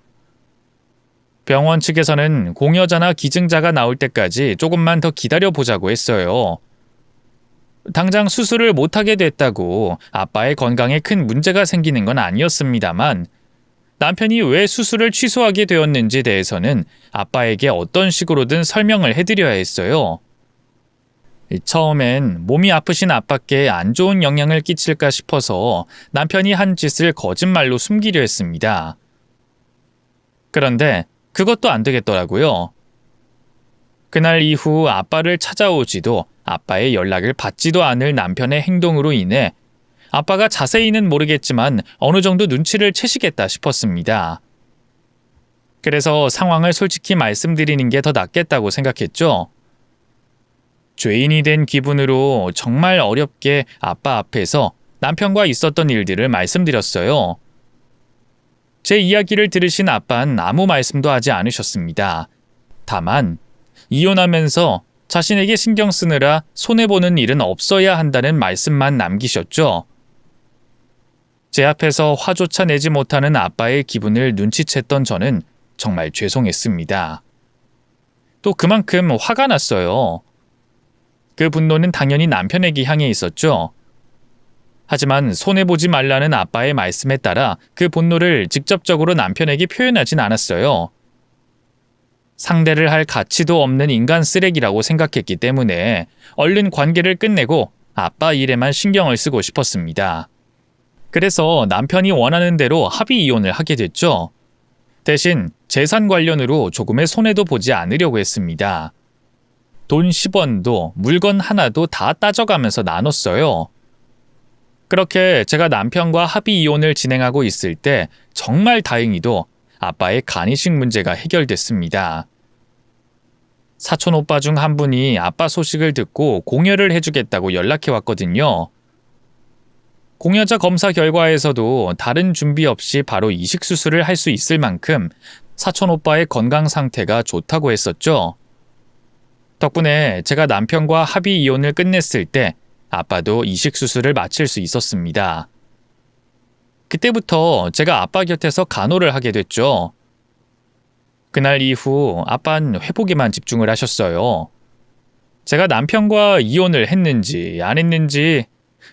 병원 측에서는 공여자나 기증자가 나올 때까지 조금만 더 기다려보자고 했어요. 당장 수술을 못하게 됐다고 아빠의 건강에 큰 문제가 생기는 건 아니었습니다만 남편이 왜 수술을 취소하게 되었는지에 대해서는 아빠에게 어떤 식으로든 설명을 해드려야 했어요. 처음엔 몸이 아프신 아빠께 안 좋은 영향을 끼칠까 싶어서 남편이 한 짓을 거짓말로 숨기려 했습니다. 그런데 그것도 안 되겠더라고요. 그날 이후 아빠를 찾아오지도 아빠의 연락을 받지도 않을 남편의 행동으로 인해 아빠가 자세히는 모르겠지만 어느 정도 눈치를 채시겠다 싶었습니다. 그래서 상황을 솔직히 말씀드리는 게 더 낫겠다고 생각했죠. 죄인이 된 기분으로 정말 어렵게 아빠 앞에서 남편과 있었던 일들을 말씀드렸어요. 제 이야기를 들으신 아빠는 아무 말씀도 하지 않으셨습니다. 다만 이혼하면서 자신에게 신경 쓰느라 손해보는 일은 없어야 한다는 말씀만 남기셨죠. 제 앞에서 화조차 내지 못하는 아빠의 기분을 눈치챘던 저는 정말 죄송했습니다. 또 그만큼 화가 났어요. 그 분노는 당연히 남편에게 향해 있었죠. 하지만 손해보지 말라는 아빠의 말씀에 따라 그 분노를 직접적으로 남편에게 표현하진 않았어요. 상대를 할 가치도 없는 인간 쓰레기라고 생각했기 때문에 얼른 관계를 끝내고 아빠 일에만 신경을 쓰고 싶었습니다. 그래서 남편이 원하는 대로 합의 이혼을 하게 됐죠. 대신 재산 관련으로 조금의 손해도 보지 않으려고 했습니다. 돈 10원도 물건 하나도 다 따져가면서 나눴어요. 그렇게 제가 남편과 합의 이혼을 진행하고 있을 때 정말 다행히도 아빠의 간이식 문제가 해결됐습니다. 사촌 오빠 중 한 분이 아빠 소식을 듣고 공여를 해주겠다고 연락해 왔거든요. 공여자 검사 결과에서도 다른 준비 없이 바로 이식 수술을 할 수 있을 만큼 사촌 오빠의 건강 상태가 좋다고 했었죠. 덕분에 제가 남편과 합의 이혼을 끝냈을 때 아빠도 이식 수술을 마칠 수 있었습니다. 그때부터 제가 아빠 곁에서 간호를 하게 됐죠. 그날 이후 아빠는 회복에만 집중을 하셨어요. 제가 남편과 이혼을 했는지 안 했는지,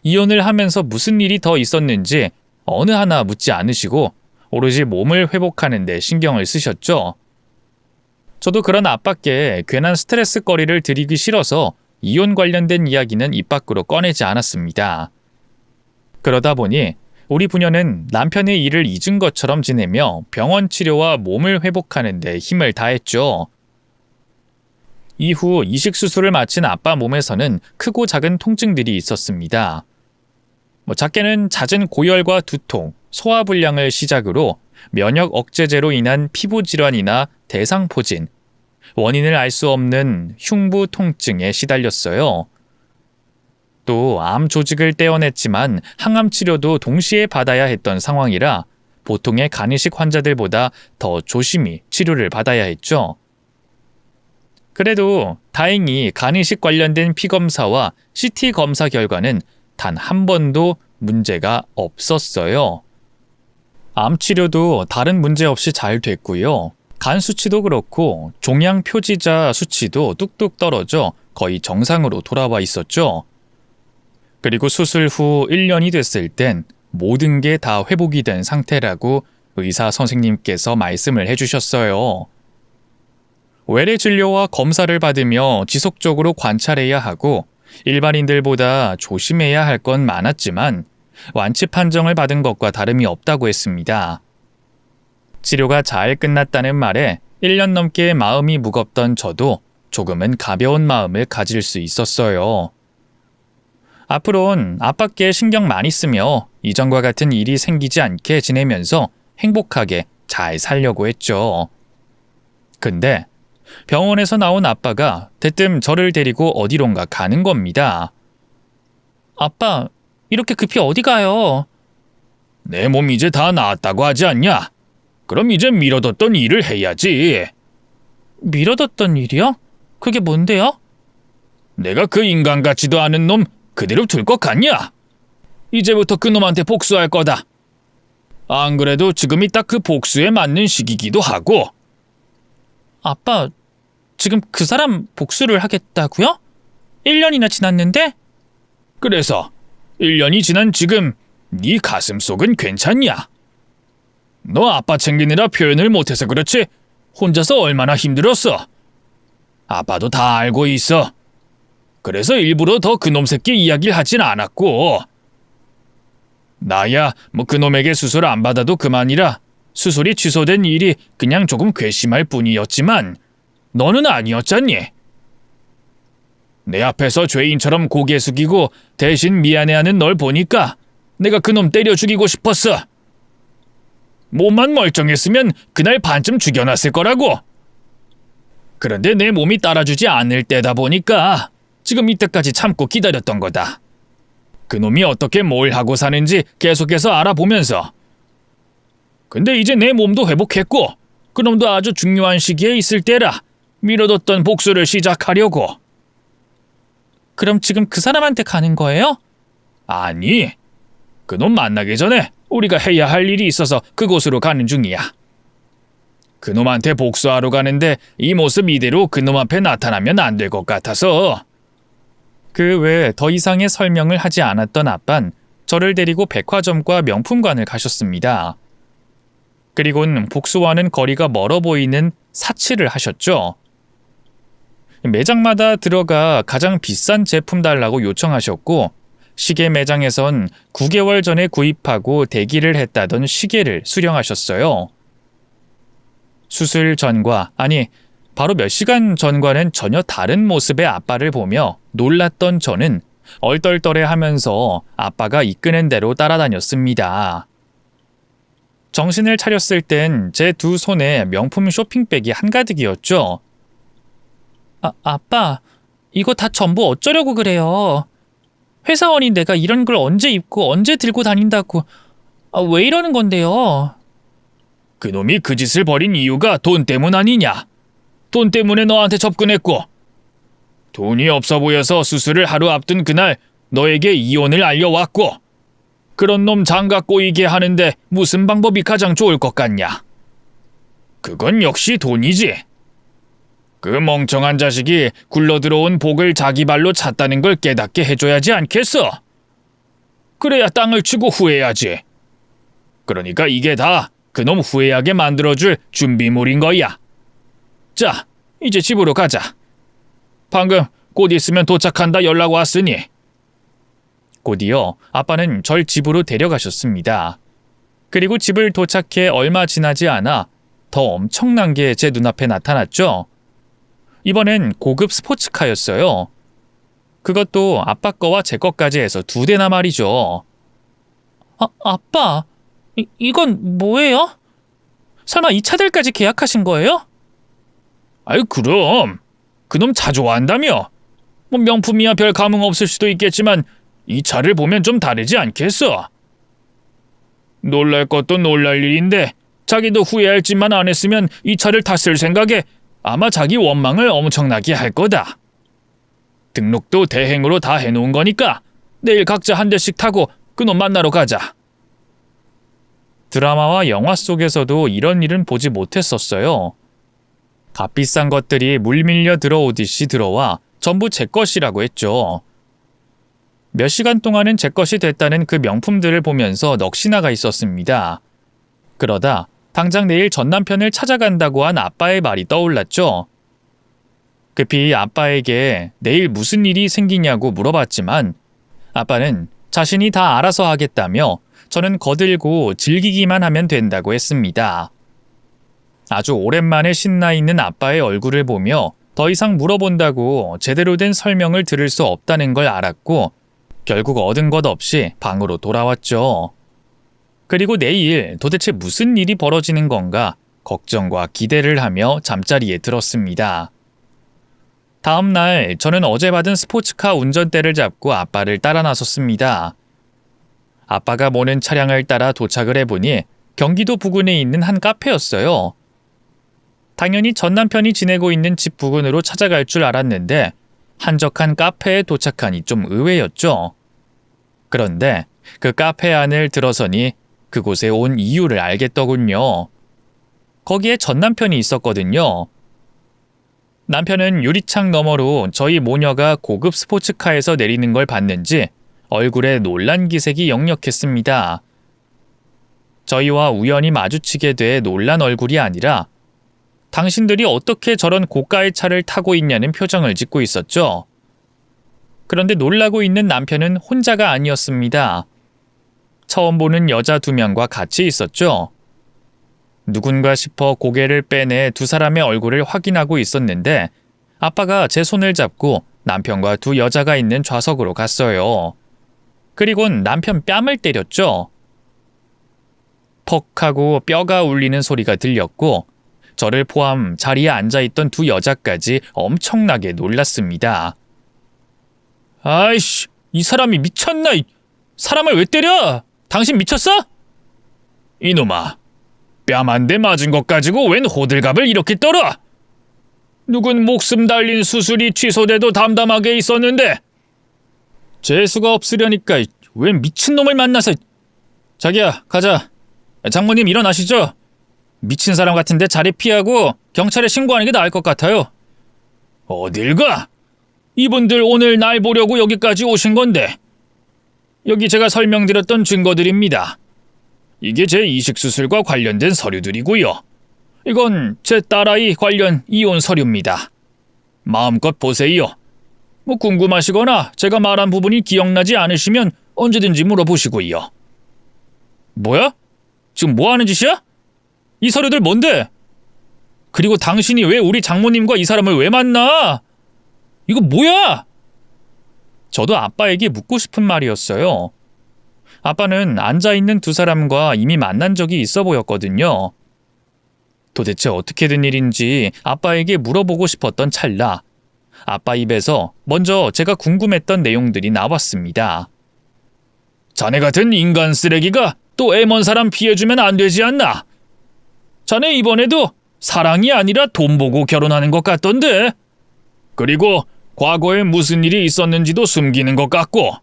이혼을 하면서 무슨 일이 더 있었는지 어느 하나 묻지 않으시고 오로지 몸을 회복하는 데 신경을 쓰셨죠. 저도 그런 아빠께 괜한 스트레스거리를 드리기 싫어서 이혼 관련된 이야기는 입 밖으로 꺼내지 않았습니다. 그러다 보니 우리 부녀는 남편의 일을 잊은 것처럼 지내며 병원 치료와 몸을 회복하는 데 힘을 다했죠. 이후 이식 수술을 마친 아빠 몸에서는 크고 작은 통증들이 있었습니다. 작게는 잦은 고열과 두통, 소화불량을 시작으로 면역 억제제로 인한 피부 질환이나 대상포진, 원인을 알 수 없는 흉부 통증에 시달렸어요. 또 암 조직을 떼어냈지만 항암 치료도 동시에 받아야 했던 상황이라 보통의 간이식 환자들보다 더 조심히 치료를 받아야 했죠. 그래도 다행히 간이식 관련된 피검사와 CT 검사 결과는 단 한 번도 문제가 없었어요. 암 치료도 다른 문제 없이 잘 됐고요. 간 수치도 그렇고 종양 표지자 수치도 뚝뚝 떨어져 거의 정상으로 돌아와 있었죠. 그리고 수술 후 1년이 됐을 땐 모든 게 다 회복이 된 상태라고 의사 선생님께서 말씀을 해주셨어요. 외래 진료와 검사를 받으며 지속적으로 관찰해야 하고 일반인들보다 조심해야 할 건 많았지만 완치 판정을 받은 것과 다름이 없다고 했습니다. 치료가 잘 끝났다는 말에 1년 넘게 마음이 무겁던 저도 조금은 가벼운 마음을 가질 수 있었어요. 앞으론 아빠께 신경 많이 쓰며 이전과 같은 일이 생기지 않게 지내면서 행복하게 잘 살려고 했죠. 근데 병원에서 나온 아빠가 대뜸 저를 데리고 어디론가 가는 겁니다. 아빠, 이렇게 급히 어디 가요? 내 몸 이제 다 나았다고 하지 않냐? 그럼 이제 미뤄뒀던 일을 해야지. 미뤄뒀던 일이요? 그게 뭔데요? 내가 그 인간 같지도 않은 놈 그대로 둘 것 같냐? 이제부터 그 놈한테 복수할 거다. 안 그래도 지금이 딱 그 복수에 맞는 시기기도 하고. 아빠, 지금 그 사람 복수를 하겠다고요? 1년이나 지났는데? 그래서 1년이 지난 지금 네 가슴 속은 괜찮냐? 너 아빠 챙기느라 표현을 못해서 그렇지 혼자서 얼마나 힘들었어. 아빠도 다 알고 있어. 그래서 일부러 더 그놈 새끼 이야기를 하진 않았고. 나야 뭐 그놈에게 수술 안 받아도 그만이라 수술이 취소된 일이 그냥 조금 괘씸할 뿐이었지만 너는 아니었잖니. 내 앞에서 죄인처럼 고개 숙이고 대신 미안해하는 널 보니까 내가 그놈 때려 죽이고 싶었어. 몸만 멀쩡했으면 그날 반쯤 죽여놨을 거라고. 그런데 내 몸이 따라주지 않을 때다 보니까 지금 이때까지 참고 기다렸던 거다. 그놈이 어떻게 뭘 하고 사는지 계속해서 알아보면서. 근데 이제 내 몸도 회복했고 그놈도 아주 중요한 시기에 있을 때라 미뤄뒀던 복수를 시작하려고. 그럼 지금 그 사람한테 가는 거예요? 아니, 그놈 만나기 전에 우리가 해야 할 일이 있어서 그곳으로 가는 중이야. 그놈한테 복수하러 가는데 이 모습 이대로 그놈 앞에 나타나면 안 될 것 같아서. 그 외에 더 이상의 설명을 하지 않았던 아빤 저를 데리고 백화점과 명품관을 가셨습니다. 그리고는 복수와는 거리가 멀어 보이는 사치를 하셨죠. 매장마다 들어가 가장 비싼 제품 달라고 요청하셨고, 시계 매장에선 9개월 전에 구입하고 대기를 했다던 시계를 수령하셨어요. 수술 전과, 아니 바로 몇 시간 전과는 전혀 다른 모습의 아빠를 보며 놀랐던 저는 얼떨떨해하면서 아빠가 이끄는 대로 따라다녔습니다. 정신을 차렸을 땐 제 두 손에 명품 쇼핑백이 한가득이었죠. 아빠, 이거 다 전부 어쩌려고 그래요? 회사원인 내가 이런 걸 언제 입고 언제 들고 다닌다고. 왜 이러는 건데요? 그놈이 그 짓을 벌인 이유가 돈 때문 아니냐? 돈 때문에 너한테 접근했고, 돈이 없어 보여서 수술을 하루 앞둔 그날 너에게 이혼을 알려왔고, 그런 놈 장가 꼬이게 하는데 무슨 방법이 가장 좋을 것 같냐? 그건 역시 돈이지. 그 멍청한 자식이 굴러들어온 복을 자기 발로 찼다는 걸 깨닫게 해줘야지 않겠어? 그래야 땅을 치고 후회하지. 그러니까 이게 다 그놈 후회하게 만들어줄 준비물인 거야. 자, 이제 집으로 가자. 방금 곧 있으면 도착한다 연락 왔으니. 곧이어 아빠는 절 집으로 데려가셨습니다. 그리고 집을 도착해 얼마 지나지 않아 더 엄청난 게 제 눈앞에 나타났죠. 이번엔 고급 스포츠카였어요. 그것도 아빠 거와 제 거까지 해서 2대나 말이죠. 아빠, 이건 뭐예요? 설마 이 차들까지 계약하신 거예요? 아유, 그럼. 그놈 차 좋아한다며. 뭐 명품이야 별 감흥 없을 수도 있겠지만 이 차를 보면 좀 다르지 않겠어? 놀랄 것도 놀랄 일인데 자기도 후회할 짓만 안 했으면 이 차를 탔을 생각에 아마 자기 원망을 엄청나게 할 거다. 등록도 대행으로 다 해놓은 거니까 내일 각자 한 대씩 타고 그놈 만나러 가자. 드라마와 영화 속에서도 이런 일은 보지 못했었어요. 값비싼 것들이 물밀려 들어오듯이 들어와 전부 제 것이라고 했죠. 몇 시간 동안은 제 것이 됐다는 그 명품들을 보면서 넋이나가 있었습니다. 그러다 당장 내일 전 남편을 찾아간다고 한 아빠의 말이 떠올랐죠. 급히 아빠에게 내일 무슨 일이 생기냐고 물어봤지만 아빠는 자신이 다 알아서 하겠다며 저는 거들고 즐기기만 하면 된다고 했습니다. 아주 오랜만에 신나 있는 아빠의 얼굴을 보며 더 이상 물어본다고 제대로 된 설명을 들을 수 없다는 걸 알았고 결국 얻은 것 없이 방으로 돌아왔죠. 그리고 내일 도대체 무슨 일이 벌어지는 건가 걱정과 기대를 하며 잠자리에 들었습니다. 다음 날 저는 어제 받은 스포츠카 운전대를 잡고 아빠를 따라 나섰습니다. 아빠가 모는 차량을 따라 도착을 해보니 경기도 부근에 있는 한 카페였어요. 당연히 전 남편이 지내고 있는 집 부근으로 찾아갈 줄 알았는데 한적한 카페에 도착하니 좀 의외였죠. 그런데 그 카페 안을 들어서니 그곳에 온 이유를 알겠더군요. 거기에 전 남편이 있었거든요. 남편은 유리창 너머로 저희 모녀가 고급 스포츠카에서 내리는 걸 봤는지 얼굴에 놀란 기색이 역력했습니다. 저희와 우연히 마주치게 돼 놀란 얼굴이 아니라 당신들이 어떻게 저런 고가의 차를 타고 있냐는 표정을 짓고 있었죠. 그런데 놀라고 있는 남편은 혼자가 아니었습니다. 처음 보는 여자 2명과 같이 있었죠. 누군가 싶어 고개를 빼내 두 사람의 얼굴을 확인하고 있었는데 아빠가 제 손을 잡고 남편과 두 여자가 있는 좌석으로 갔어요. 그리곤 남편 뺨을 때렸죠. 퍽 하고 뼈가 울리는 소리가 들렸고 저를 포함 자리에 앉아있던 두 여자까지 엄청나게 놀랐습니다. 아이씨, 이 사람이 미쳤나? 사람을 왜 때려? 당신 미쳤어? 이놈아, 뺨 한 대 맞은 것 가지고 웬 호들갑을 이렇게 떨어? 누군 목숨 달린 수술이 취소돼도 담담하게 있었는데 재수가 없으려니까 웬 미친놈을 만나서. 자기야, 가자. 장모님 일어나시죠. 미친 사람 같은데 자리 피하고 경찰에 신고하는 게 나을 것 같아요. 어딜 가? 이분들 오늘 날 보려고 여기까지 오신 건데. 여기 제가 설명드렸던 증거들입니다. 이게 제 이식수술과 관련된 서류들이고요. 이건 제 딸아이 관련 이혼 서류입니다. 마음껏 보세요. 뭐 궁금하시거나 제가 말한 부분이 기억나지 않으시면 언제든지 물어보시고요. 뭐야? 지금 뭐 하는 짓이야? 이 서류들 뭔데? 그리고 당신이 왜 우리 장모님과 이 사람을 왜 만나? 이거 뭐야? 저도 아빠에게 묻고 싶은 말이었어요. 아빠는 앉아있는 두 사람과 이미 만난 적이 있어 보였거든요. 도대체 어떻게 된 일인지 아빠에게 물어보고 싶었던 찰나, 아빠 입에서 먼저 제가 궁금했던 내용들이 나왔습니다. 자네 같은 인간 쓰레기가 또 애 먼 사람 피해주면 안 되지 않나? 자네 이번에도 사랑이 아니라 돈 보고 결혼하는 것 같던데? 그리고 과거에 무슨 일이 있었는지도 숨기는 것 같고.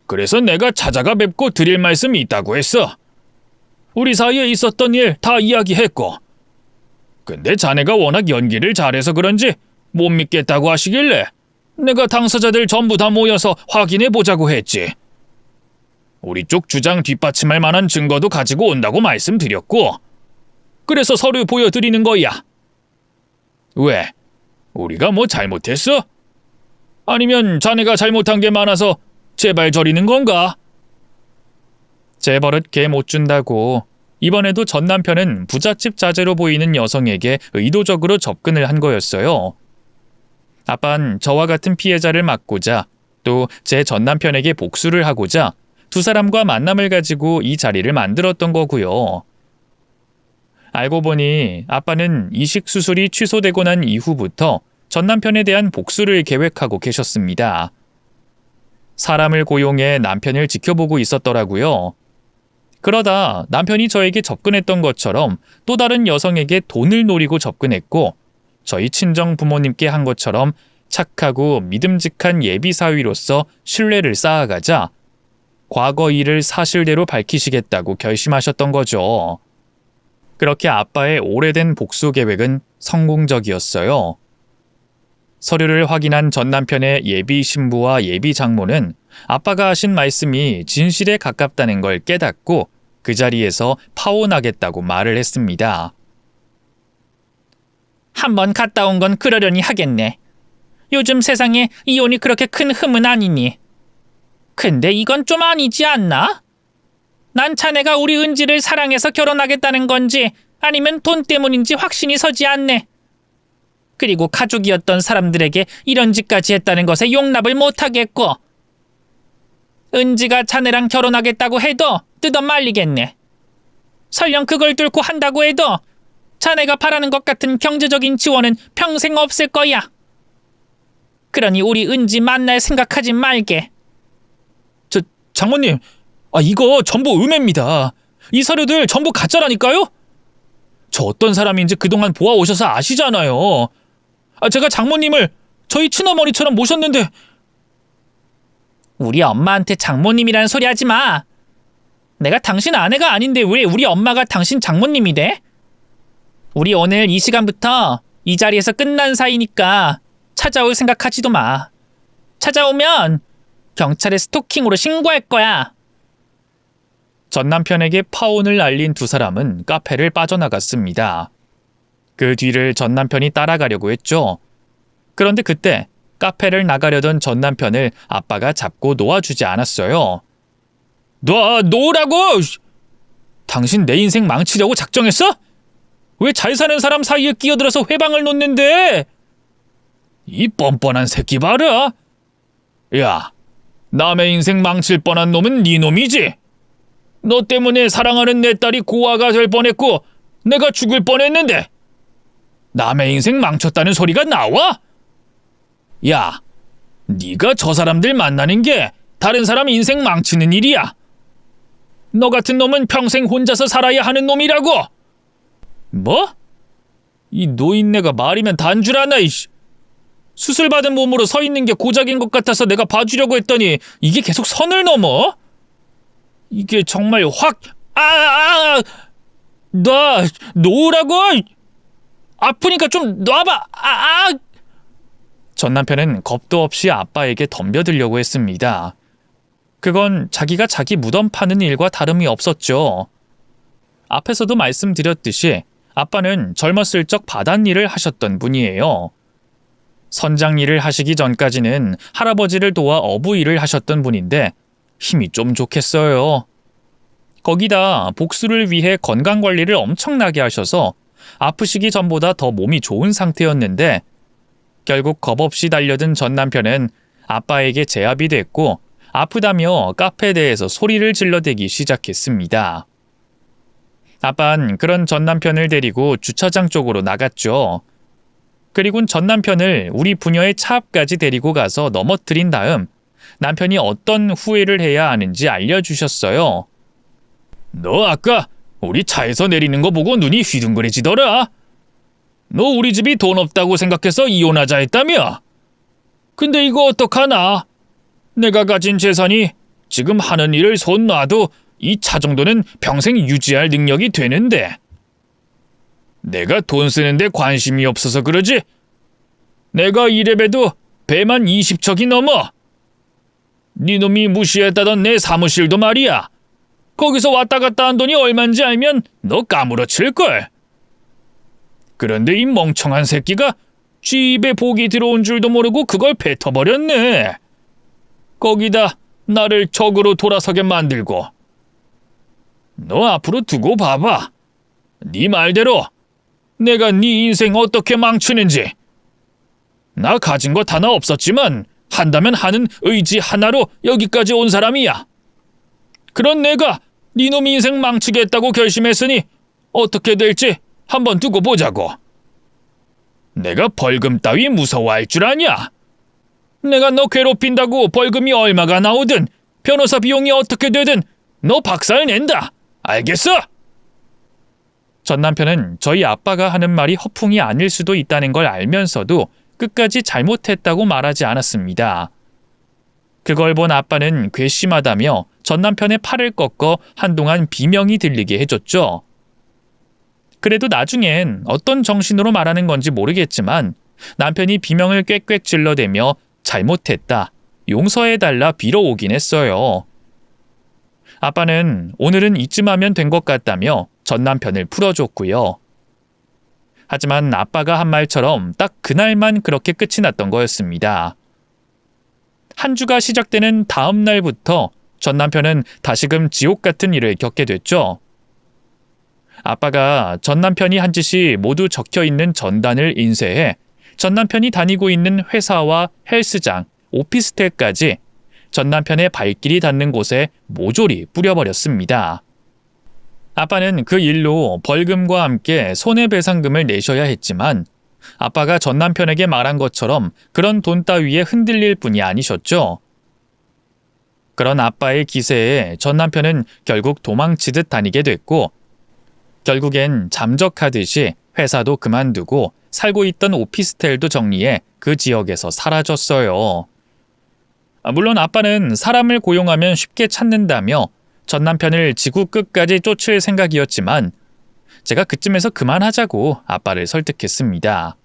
그래서 내가 찾아가 뵙고 드릴 말씀이 있다고 했어. 우리 사이에 있었던 일 다 이야기했고. 근데 자네가 워낙 연기를 잘해서 그런지 못 믿겠다고 하시길래 내가 당사자들 전부 다 모여서 확인해 보자고 했지. 우리 쪽 주장 뒷받침할 만한 증거도 가지고 온다고 말씀드렸고. 그래서 서류 보여드리는 거야. 왜? 우리가 뭐 잘못했어? 아니면 자네가 잘못한 게 많아서 제발 저리는 건가? 제 버릇 개 못 준다고 이번에도 전 남편은 부잣집 자제로 보이는 여성에게 의도적으로 접근을 한 거였어요. 아빤 저와 같은 피해자를 막고자 또 제 전 남편에게 복수를 하고자 두 사람과 만남을 가지고 이 자리를 만들었던 거고요. 알고 보니 아빠는 이식 수술이 취소되고 난 이후부터 전 남편에 대한 복수를 계획하고 계셨습니다. 사람을 고용해 남편을 지켜보고 있었더라고요. 그러다 남편이 저에게 접근했던 것처럼 또 다른 여성에게 돈을 노리고 접근했고, 저희 친정 부모님께 한 것처럼 착하고 믿음직한 예비 사위로서 신뢰를 쌓아가자 과거 일을 사실대로 밝히시겠다고 결심하셨던 거죠. 그렇게 아빠의 오래된 복수 계획은 성공적이었어요. 서류를 확인한 전 남편의 예비 신부와 예비 장모는 아빠가 하신 말씀이 진실에 가깝다는 걸 깨닫고 그 자리에서 파혼하겠다고 말을 했습니다. 한번 갔다 온 건 그러려니 하겠네. 요즘 세상에 이혼이 그렇게 큰 흠은 아니니. 근데 이건 좀 아니지 않나? 난 자네가 우리 은지를 사랑해서 결혼하겠다는 건지 아니면 돈 때문인지 확신이 서지 않네. 그리고 가족이었던 사람들에게 이런 짓까지 했다는 것에 용납을 못하겠고. 은지가 자네랑 결혼하겠다고 해도 뜯어 말리겠네. 설령 그걸 뚫고 한다고 해도 자네가 바라는 것 같은 경제적인 지원은 평생 없을 거야. 그러니 우리 은지 만날 생각하지 말게. 장모님, 이거 전부 음해입니다. 이 서류들 전부 가짜라니까요? 저 어떤 사람인지 그동안 보아오셔서 아시잖아요. 제가 장모님을 저희 친어머니처럼 모셨는데. 우리 엄마한테 장모님이라는 소리 하지 마. 내가 당신 아내가 아닌데 왜 우리 엄마가 당신 장모님이 돼? 우리 오늘 이 시간부터 이 자리에서 끝난 사이니까 찾아올 생각하지도 마. 찾아오면 경찰에 스토킹으로 신고할 거야. 전 남편에게 파혼을 알린 두 사람은 카페를 빠져나갔습니다. 그 뒤를 전 남편이 따라가려고 했죠. 그런데 그때 카페를 나가려던 전 남편을 아빠가 잡고 놓아주지 않았어요. 놓으라고! 당신 내 인생 망치려고 작정했어? 왜 잘 사는 사람 사이에 끼어들어서 회방을 놓는데? 이 뻔뻔한 새끼 봐라. 야, 남의 인생 망칠 뻔한 놈은 네 놈이지. 너 때문에 사랑하는 내 딸이 고아가 될 뻔했고 내가 죽을 뻔했는데 남의 인생 망쳤다는 소리가 나와? 야, 네가 저 사람들 만나는 게 다른 사람 인생 망치는 일이야. 너 같은 놈은 평생 혼자서 살아야 하는 놈이라고. 뭐? 이 노인네가 말이면 단줄 아나. 수술 받은 몸으로 서 있는 게 고작인 것 같아서 내가 봐주려고 했더니 이게 계속 선을 넘어? 이게 정말 확... 놓으라고! 아프니까 좀 놔봐! 전 남편은 겁도 없이 아빠에게 덤벼들려고 했습니다. 그건 자기가 자기 무덤 파는 일과 다름이 없었죠. 앞에서도 말씀드렸듯이 아빠는 젊었을 적 바닷일을 하셨던 분이에요. 선장 일을 하시기 전까지는 할아버지를 도와 어부 일을 하셨던 분인데 힘이 좀 좋겠어요. 거기다 복수를 위해 건강관리를 엄청나게 하셔서 아프시기 전보다 더 몸이 좋은 상태였는데 결국 겁없이 달려든 전 남편은 아빠에게 제압이 됐고 아프다며 카페대에서 소리를 질러대기 시작했습니다. 아빠는 그런 전 남편을 데리고 주차장 쪽으로 나갔죠. 그리곤 전 남편을 우리 부녀의 차 앞까지 데리고 가서 넘어뜨린 다음 남편이 어떤 후회를 해야 하는지 알려주셨어요. 너 아까 우리 차에서 내리는 거 보고 눈이 휘둥그레지더라. 너 우리 집이 돈 없다고 생각해서 이혼하자 했다며? 근데 이거 어떡하나? 내가 가진 재산이 지금 하는 일을 손 놔도 이 차 정도는 평생 유지할 능력이 되는데. 내가 돈 쓰는데 관심이 없어서 그러지? 내가 이래봬도 배만 20척이 넘어. 네 놈이 무시했다던 내 사무실도 말이야. 거기서 왔다 갔다 한 돈이 얼만지 알면 너 까무러칠걸. 그런데 이 멍청한 새끼가 지 입에 복이 들어온 줄도 모르고 그걸 뱉어버렸네. 거기다 나를 적으로 돌아서게 만들고. 너 앞으로 두고 봐봐. 네 말대로 내가 네 인생 어떻게 망치는지. 나 가진 것 하나 없었지만 한다면 하는 의지 하나로 여기까지 온 사람이야. 그런 내가 네 놈 인생 망치겠다고 결심했으니 어떻게 될지 한번 두고 보자고. 내가 벌금 따위 무서워할 줄 아냐? 내가 너 괴롭힌다고 벌금이 얼마가 나오든 변호사 비용이 어떻게 되든 너 박살 낸다. 알겠어? 전 남편은 저희 아빠가 하는 말이 허풍이 아닐 수도 있다는 걸 알면서도 끝까지 잘못했다고 말하지 않았습니다. 그걸 본 아빠는 괘씸하다며 전 남편의 팔을 꺾어 한동안 비명이 들리게 해줬죠. 그래도 나중엔 어떤 정신으로 말하는 건지 모르겠지만 남편이 비명을 꽥꽥 질러대며 잘못했다, 용서해달라 빌어오긴 했어요. 아빠는 오늘은 이쯤 하면 된 것 같다며 전 남편을 풀어줬고요. 하지만 아빠가 한 말처럼 딱 그날만 그렇게 끝이 났던 거였습니다. 한 주가 시작되는 다음 날부터 전 남편은 다시금 지옥 같은 일을 겪게 됐죠. 아빠가 전 남편이 한 짓이 모두 적혀 있는 전단을 인쇄해 전 남편이 다니고 있는 회사와 헬스장, 오피스텔까지 전 남편의 발길이 닿는 곳에 모조리 뿌려버렸습니다. 아빠는 그 일로 벌금과 함께 손해배상금을 내셔야 했지만 아빠가 전 남편에게 말한 것처럼 그런 돈 따위에 흔들릴 뿐이 아니셨죠. 그런 아빠의 기세에 전 남편은 결국 도망치듯 다니게 됐고 결국엔 잠적하듯이 회사도 그만두고 살고 있던 오피스텔도 정리해 그 지역에서 사라졌어요. 물론 아빠는 사람을 고용하면 쉽게 찾는다며 전 남편을 지구 끝까지 쫓을 생각이었지만 제가 그쯤에서 그만하자고 아빠를 설득했습니다.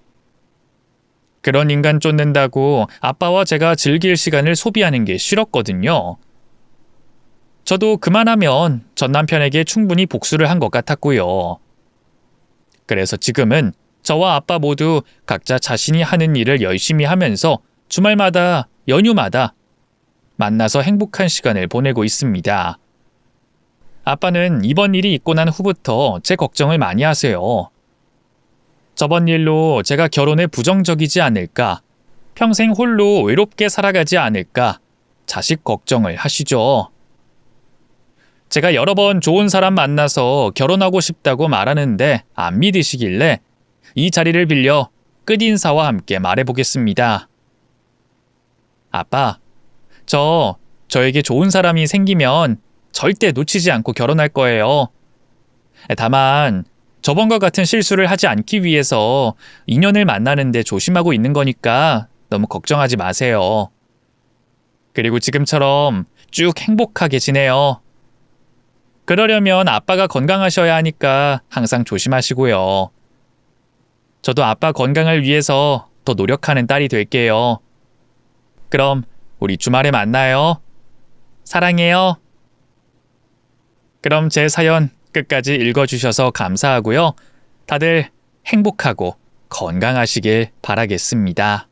그런 인간 쫓는다고 아빠와 제가 즐길 시간을 소비하는 게 싫었거든요. 저도 그만하면 전 남편에게 충분히 복수를 한 것 같았고요. 그래서 지금은 저와 아빠 모두 각자 자신이 하는 일을 열심히 하면서 주말마다, 연휴마다 만나서 행복한 시간을 보내고 있습니다. 아빠는 이번 일이 있고 난 후부터 제 걱정을 많이 하세요. 저번 일로 제가 결혼에 부정적이지 않을까, 평생 홀로 외롭게 살아가지 않을까 자식 걱정을 하시죠. 제가 여러 번 좋은 사람 만나서 결혼하고 싶다고 말하는데 안 믿으시길래 이 자리를 빌려 끝인사와 함께 말해보겠습니다. 아빠, 저에게 좋은 사람이 생기면 절대 놓치지 않고 결혼할 거예요. 다만 저번과 같은 실수를 하지 않기 위해서 인연을 만나는데 조심하고 있는 거니까 너무 걱정하지 마세요. 그리고 지금처럼 쭉 행복하게 지내요. 그러려면 아빠가 건강하셔야 하니까 항상 조심하시고요. 저도 아빠 건강을 위해서 더 노력하는 딸이 될게요. 그럼 우리 주말에 만나요. 사랑해요. 그럼 제 사연 끝까지 읽어주셔서 감사하고요. 다들 행복하고 건강하시길 바라겠습니다.